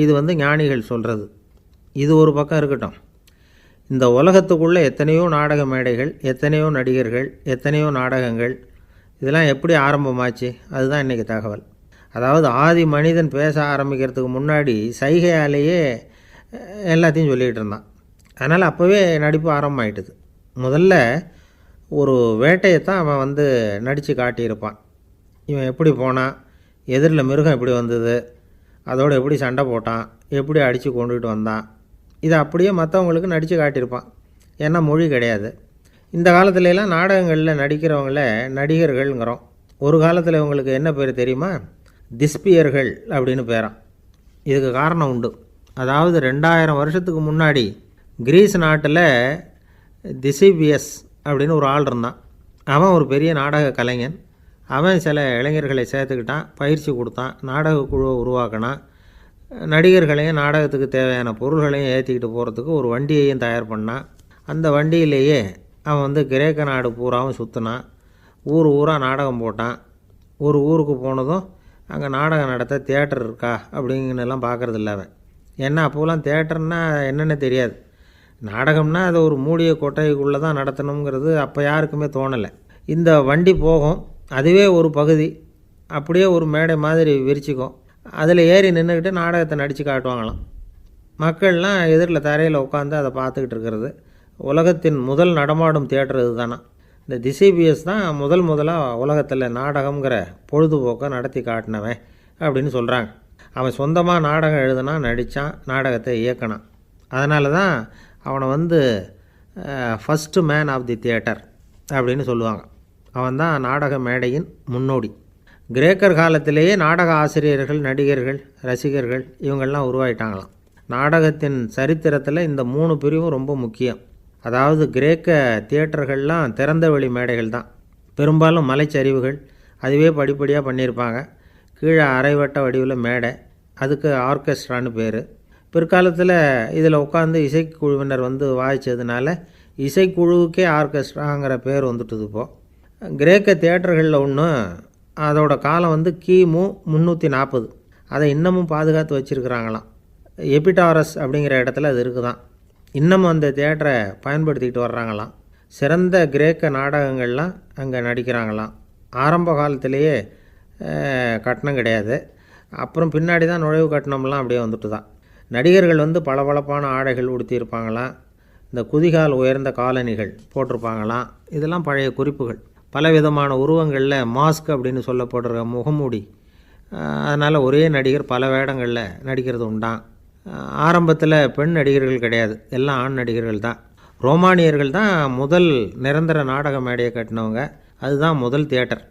இது ஞானிகள் சொல்கிறது. இது ஒரு பக்கம் இருக்கட்டும். இந்த உலகத்துக்குள்ளே எத்தனையோ நாடக மேடைகள், எத்தனையோ நடிகர்கள், எத்தனையோ நாடகங்கள், இதெல்லாம் எப்படி ஆரம்பமாச்சு? அதுதான் இன்றைக்கி தகவல். அதாவது ஆதி மனிதன் பேச ஆரம்பிக்கிறதுக்கு முன்னாடி சைகையாலேயே எல்லாத்தையும் சொல்லிகிட்டு இருந்தான். அதனால் அப்போவே நடிப்பு ஆரம்பமாயிட்டுது. முதல்ல ஒரு வேட்டையைத்தான் அவன் நடித்து காட்டியிருப்பான். இவன் எப்படி போனான், எதிரில் மிருகம் எப்படி வந்தது, அதோடு எப்படி சண்டை போட்டான், எப்படி அடித்து கொண்டுகிட்டு வந்தான், இதை அப்படியே மற்றவங்களுக்கு நடித்து காட்டியிருப்பான். ஏன்னா மொழி கிடையாது. இந்த காலத்துலலாம் நாடகங்களில் நடிக்கிறவங்கள நடிகர்கள்ங்கிறோம். ஒரு காலத்தில் இவங்களுக்கு என்ன பேர் தெரியுமா? திஸ்பியர்கள் அப்படின்னு பேரான். இதுக்கு காரணம் உண்டு. அதாவது 2000 வருஷத்துக்கு முன்னாடி கிரீஸ் நாட்டில் திசிபியஸ் அப்படின்னு ஒரு ஆள் இருந்தான். அவன் ஒரு பெரிய நாடக கலைஞன். அவன் சில இளைஞர்களை சேர்த்துக்கிட்டான், பயிற்சி கொடுத்தான், நாடக குழுவை உருவாக்கினான். நடிகர்களையும் நாடகத்துக்கு தேவையான பொருள்களையும் ஏற்றிக்கிட்டு போகிறதுக்கு ஒரு வண்டியையும் தயார் பண்ணான். அந்த வண்டியிலேயே அவன் கிரேக்க நாடு பூராவும் சுற்றினான். ஊர் ஊராக நாடகம் போட்டான். ஒரு ஊருக்கு போனதும் அங்கே நாடகம் நடத்த தியேட்டர் இருக்கா அப்படிங்கன்னெல்லாம் பார்க்குறதில்ல அவன். ஏன்னா அப்போலாம் தியேட்டர்னா என்னென்ன தெரியாது. நாடகம்னா அதை ஒரு மூடிய கொட்டைக்குள்ளே தான் நடத்தணுங்கிறது அப்போ யாருக்குமே தோணலை. இந்த வண்டி போகும், அதுவே ஒரு பகுதி அப்படியே ஒரு மேடை மாதிரி விரிச்சிக்கும். அதில் ஏறி நின்றுக்கிட்டு நாடகத்தை நடித்து காட்டுவாங்களாம். மக்கள்லாம் எதிரில் தரையில் உட்காந்து அதை பார்த்துக்கிட்டு இருக்கிறது. உலகத்தின் முதல் நடமாடும் தியேட்டர் இது தானே. இந்த திசிபியஸ் தான் முதலாக உலகத்தில் நாடகங்கிற பொழுதுபோக்கை நடத்தி காட்டினவன் அப்படின்னு சொல்கிறாங்க. அவன் சொந்தமாக நாடகம் எழுதினான், நடித்தான், நாடகத்தை இயக்கினான். அதனால தான் அவனை first man of the theatre அப்படின்னு சொல்லுவாங்க. அவன் தான் நாடக மேடையின் முன்னோடி. கிரேக்கர் காலத்திலேயே நாடக ஆசிரியர்கள், நடிகர்கள், ரசிகர்கள் இவங்கள்லாம் உருவாயிட்டாங்களாம். நாடகத்தின் சரித்திரத்தில் இந்த 3 பிரிவும் ரொம்ப முக்கியம். அதாவது கிரேக்க தியேட்டர்கள்லாம் திறந்த வெளி மேடைகள் தான். பெரும்பாலும் மலைச்சரிவுகள், அதுவே படிப்படியாக பண்ணியிருப்பாங்க. கீழே அரைவட்ட வடிவில் மேடை, அதுக்கு ஆர்கெஸ்ட்ரான்னு பேர். பிற்காலத்தில் இதில் உட்காந்து இசைக்குழுவினர் வாய்ச்சதுனால இசைக்குழுவுக்கே ஆர்கெஸ்ட்ராங்கிற பேர் வந்துட்டுது. இப்போது கிரேக்க தியேட்டர்களில் ஒன்று, அதோட காலம் கிமு 340. அதை இன்னமும் பாதுகாத்து வச்சுருக்கிறாங்களாம். எபிடாரஸ் அப்படிங்கிற இடத்துல அது இருக்குதான். இன்னமும் அந்த தியேட்டரை பயன்படுத்திக்கிட்டு வர்றாங்களாம். சிறந்த கிரேக்க நாடகங்கள்லாம் அங்கே நடிக்கிறாங்களாம். ஆரம்ப காலத்திலேயே கட்டணம் கிடையாது. அப்புறம் பின்னாடி தான் நுழைவு கட்டணம்லாம் அப்படியே வந்துட்டு தான். நடிகர்கள் பளபளப்பான ஆடைகள் உடுத்தியிருப்பாங்களாம். இந்த குதிகால் உயர்ந்த காலணிகள் போட்டிருப்பாங்களாம். இதெல்லாம் பழைய குறிப்புகள். பலவிதமான உருவங்களில் மாஸ்க் அப்படின்னு சொல்லப்படுற முகமூடி. அதனால் ஒரே நடிகர் பல வேடங்களில் நடிக்கிறது உண்டான். ஆரம்பத்தில் பெண் நடிகர்கள் கிடையாது, எல்லாம் ஆண் நடிகர்கள் தான். ரோமானியர்கள் தான் முதல் நிரந்தர நாடக மேடையை கட்டினவங்க. அதுதான் முதல் தியேட்டர்.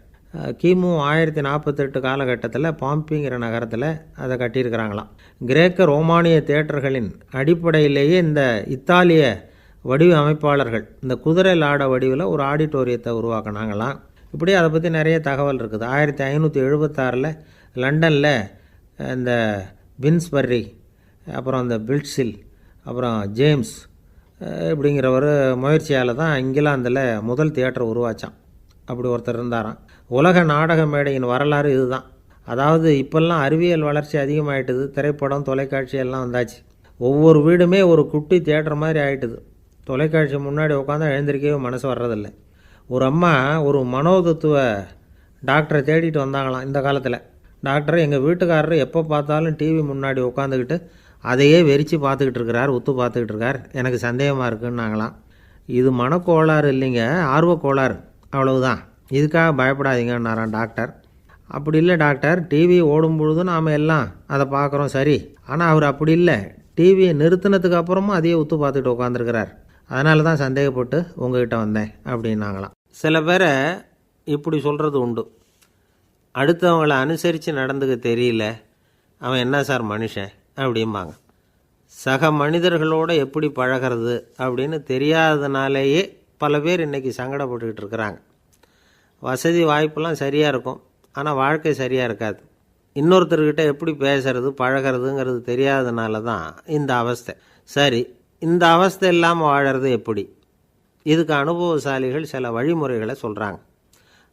கிமு 1048 காலகட்டத்தில் பாம்பிங்கிற நகரத்தில் அதை கட்டியிருக்கிறாங்களாம். கிரேக்க ரோமானிய தியேட்டர்களின் அடிப்படையிலேயே இந்த இத்தாலிய வடிவ அமைப்பாளர்கள் இந்த குதிரை லாட வடிவில் ஒரு ஆடிட்டோரியத்தை உருவாக்கினாங்களாம். இப்படி அதை பற்றி நிறைய தகவல் இருக்குது. 1576 லண்டனில் இந்த பின்ஸ்பர்ரி, அப்புறம் இந்த பில்ட்ஸில், அப்புறம் ஜேம்ஸ் இப்படிங்கிறவர் முயற்சியால் தான் இங்கிலாந்தில் முதல் தியேட்டர் உருவாச்சான். அப்படி ஒருத்தர் இருந்தாராம். உலக நாடக மேடையின் வரலாறு இதுதான். அதாவது இப்போல்லாம் அறிவியல் வளர்ச்சி அதிகமாகிட்டுது. திரைப்படம், தொலைக்காட்சி எல்லாம் வந்தாச்சு. ஒவ்வொரு வீடுமே ஒரு குட்டி தியேட்டர் மாதிரி ஆகிட்டுது. தொலைக்காட்சி முன்னாடி உட்காந்து எழுந்திருக்கவே மனசு வர்றதில்லை. ஒரு அம்மா ஒரு மனோதத்துவ டாக்டரை தேடிட்டு வந்தாங்களாம் இந்த காலத்தில். டாக்டர், எங்கள் வீட்டுக்காரர் எப்போ பார்த்தாலும் டிவி முன்னாடி உட்காந்துக்கிட்டு அதையே வெறிச்சு பார்த்துக்கிட்டு இருக்கிறார், உத்து பார்த்துக்கிட்டு இருக்கார், எனக்கு சந்தேகமாக இருக்குன்னாங்களாம். இது மனக்கோளாறு இல்லைங்க, ஆர்வக்கோளாறு, அவ்வளவுதான், இதுக்காக பயப்படாதீங்கன்னாரான் டாக்டர். அப்படி இல்லை டாக்டர், டிவி ஓடும் பொழுது நாம் எல்லாம் அதை பார்க்குறோம் சரி, ஆனால் அவர் அப்படி இல்லை, டிவியை நிறுத்தினதுக்கு அப்புறமும் அதையே உத்து பார்த்துக்கிட்டு உட்காந்துருக்கிறார், அதனால தான் சந்தேகப்பட்டு உங்ககிட்ட வந்தேன் அப்படின்னாங்களாம். சில பேரை இப்படி சொல்கிறது உண்டு. அடுத்தவங்களை அனுசரித்து நடந்துக்க தெரியல, அவன் என்ன சார் மனுஷன் அப்படிம்பாங்க. சக மனிதர்களோடு எப்படி பழகிறது அப்படின்னு தெரியாததுனாலேயே பல பேர் இன்றைக்கி சங்கடப்பட்டுக்கிட்டு இருக்கிறாங்க. வசதி வாய்ப்பெல்லாம் சரியாக இருக்கும், ஆனால் வாழ்க்கை சரியாக இருக்காது. இன்னொருத்தர்கிட்ட எப்படி பேசுறது பழகிறதுங்கிறது தெரியாததுனால தான் இந்த அவஸ்தை. சரி, இந்த அவஸ்தை இல்லாமல் வாழறது எப்படி? இதுக்கு அனுபவசாலிகள் சில வழிமுறைகளை சொல்கிறாங்க.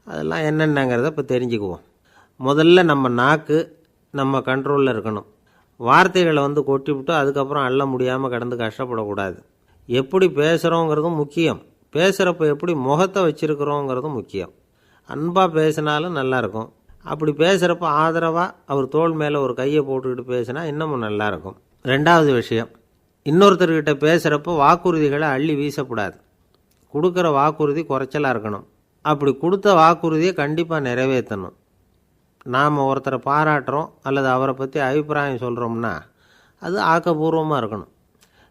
அதெல்லாம் என்னென்னங்கிறத இப்போ தெரிஞ்சுக்குவோம். முதல்ல நம்ம நாக்கு நம்ம கண்ட்ரோலில் இருக்கணும். வார்த்தைகளை கொட்டிவிட்டு அதுக்கப்புறம் அள்ள முடியாமல் கடந்து கஷ்டப்படக்கூடாது. எப்படி பேசுகிறோங்கிறதும் முக்கியம். பேசுகிறப்ப எப்படி முகத்தை வச்சுருக்கிறோங்கிறதும் முக்கியம். அன்பாக பேசினாலும் நல்லாயிருக்கும். அப்படி பேசுகிறப்ப ஆதரவாக அவர் தோள் மேலே ஒரு கையை போட்டுக்கிட்டு பேசினா இன்னமும் நல்லாயிருக்கும். ரெண்டாவது விஷயம், இன்னொருத்தர்கிட்ட பேசுகிறப்போ வாக்குறுதிகளை அள்ளி வீசக்கூடாது. கொடுக்குற வாக்குறுதி குறைச்சலாக இருக்கணும். அப்படி கொடுத்த வாக்குறுதியை கண்டிப்பாக நிறைவேற்றணும். நாம் ஒருத்தரை பாராட்டுறோம் அல்லது அவரை பற்றி அபிப்பிராயம் சொல்கிறோம்னா அது ஆக்கப்பூர்வமாக இருக்கணும்.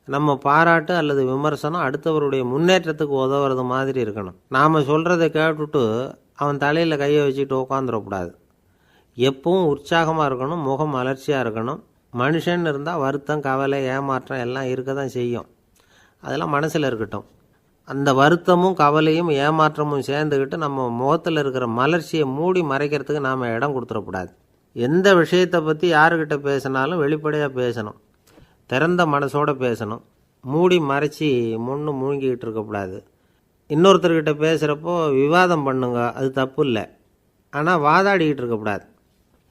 நம்ம பாராட்டு அல்லது விமர்சனம் அடுத்தவருடைய முன்னேற்றத்துக்கு உதவுறது மாதிரி இருக்கணும். நாம் சொல்கிறத கேட்டுட்டு அவன் தலையில் கையை வச்சுட்டு உட்காந்துடக்கூடாது. எப்பவும் உற்சாகமாக இருக்கணும், முகம் மலர்ச்சியாக இருக்கணும். மனுஷன் இருந்தால் வருத்தம், கவலை, ஏமாற்றம் எல்லாம் இருக்க தான் செய்யும். அதெல்லாம் மனசில் இருக்கட்டும். அந்த வருத்தமும் கவலையும் ஏமாற்றமும் சேர்ந்துக்கிட்டு நம்ம முகத்தில் இருக்கிற மலர்ச்சியை மூடி மறைக்கிறதுக்கு நாம் இடம் கொடுத்துடக்கூடாது. எந்த விஷயத்தை பற்றி யாருக்கிட்ட பேசினாலும் வெளிப்படையாக பேசணும். திறந்த மனசோடு பேசணும். மூடி மறைச்சி மூழ்கிக்கிட்டு இருக்கக்கூடாது. இன்னொருத்தர்கிட்ட பேசுகிறப்போ விவாதம் பண்ணுங்க, அது தப்பு இல்லை. ஆனால் வாதாடிக்கிட்டு இருக்கக்கூடாது.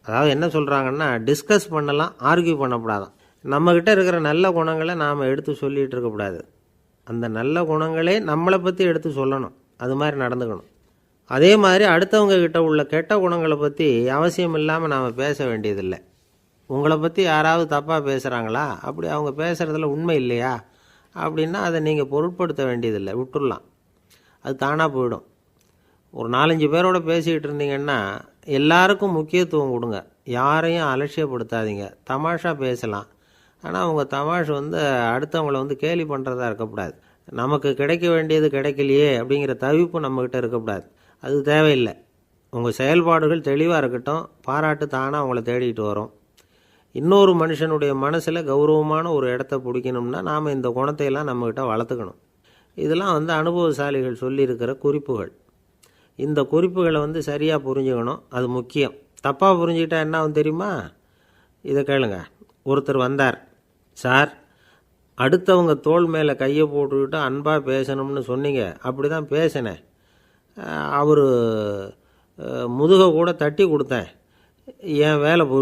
அதாவது என்ன சொல்கிறாங்கன்னா, டிஸ்கஸ் பண்ணலாம், ஆர்கியூ பண்ணக்கூடாதான். நம்மக்கிட்ட இருக்கிற நல்ல குணங்களை நாம் எடுத்து சொல்லிகிட்டு இருக்கக்கூடாது. அந்த நல்ல குணங்களே நம்மளை பற்றி எடுத்து சொல்லணும். அது மாதிரி நடந்துக்கணும். அதே மாதிரி அடுத்தவங்க கிட்ட உள்ள கெட்ட குணங்களை பற்றி அவசியம் இல்லாமல் நாம் பேச வேண்டியதில்லை. உங்களை பற்றி யாராவது தப்பாக பேசுகிறாங்களா, அப்படி அவங்க பேசுகிறதுல உண்மை இல்லையா அப்படின்னா அதை நீங்கள் பொருட்படுத்த வேண்டியதில்லை, விட்டுடலாம். அது தானாக போயிடும். ஒரு 4-5 பேரோட பேசிக்கிட்டு இருந்தீங்கன்னா எல்லாருக்கும் முக்கியத்துவம் கொடுங்க. யாரையும் அலட்சியப்படுத்தாதீங்க. தமாஷா பேசலாம். ஆனால் அவங்க தமாஷ் அடுத்தவங்களை கேலி பண்ணுறதா இருக்கக்கூடாது. நமக்கு கிடைக்க வேண்டியது கிடைக்கலையே அப்படிங்கிற தவிப்பு நம்மக்கிட்ட இருக்கக்கூடாது. அது தேவையில்லை. உங்கள் செயல்பாடுகள் தெளிவாக இருக்கட்டும். பாராட்டு தானாக அவங்கள தேடிட்டு வரும். இன்னொரு மனுஷனுடைய மனசில் கௌரவமான ஒரு இடத்த பிடிக்கணும்னா நாம் இந்த குணத்தையெல்லாம் நம்மக்கிட்ட வளர்த்துக்கணும். இதெல்லாம் அனுபவசாலிகள் சொல்லியிருக்கிற குறிப்புகள். இந்த குறிப்புகளை சரியாக புரிஞ்சுக்கணும். அது முக்கியம். தப்பாக புரிஞ்சுக்கிட்டா என்ன ஆகும் தெரியுமா? இதை கேளுங்க. ஒருத்தர் வந்தார். சார், அடுத்தவங்க தோள் மேலே கையை போட்டுக்கிட்டு அன்பாக பேசணும்னு சொன்னீங்க. அப்படி தான் பேசினேன். அவர் முதுகை கூட தட்டி கொடுத்தேன். என் வேலை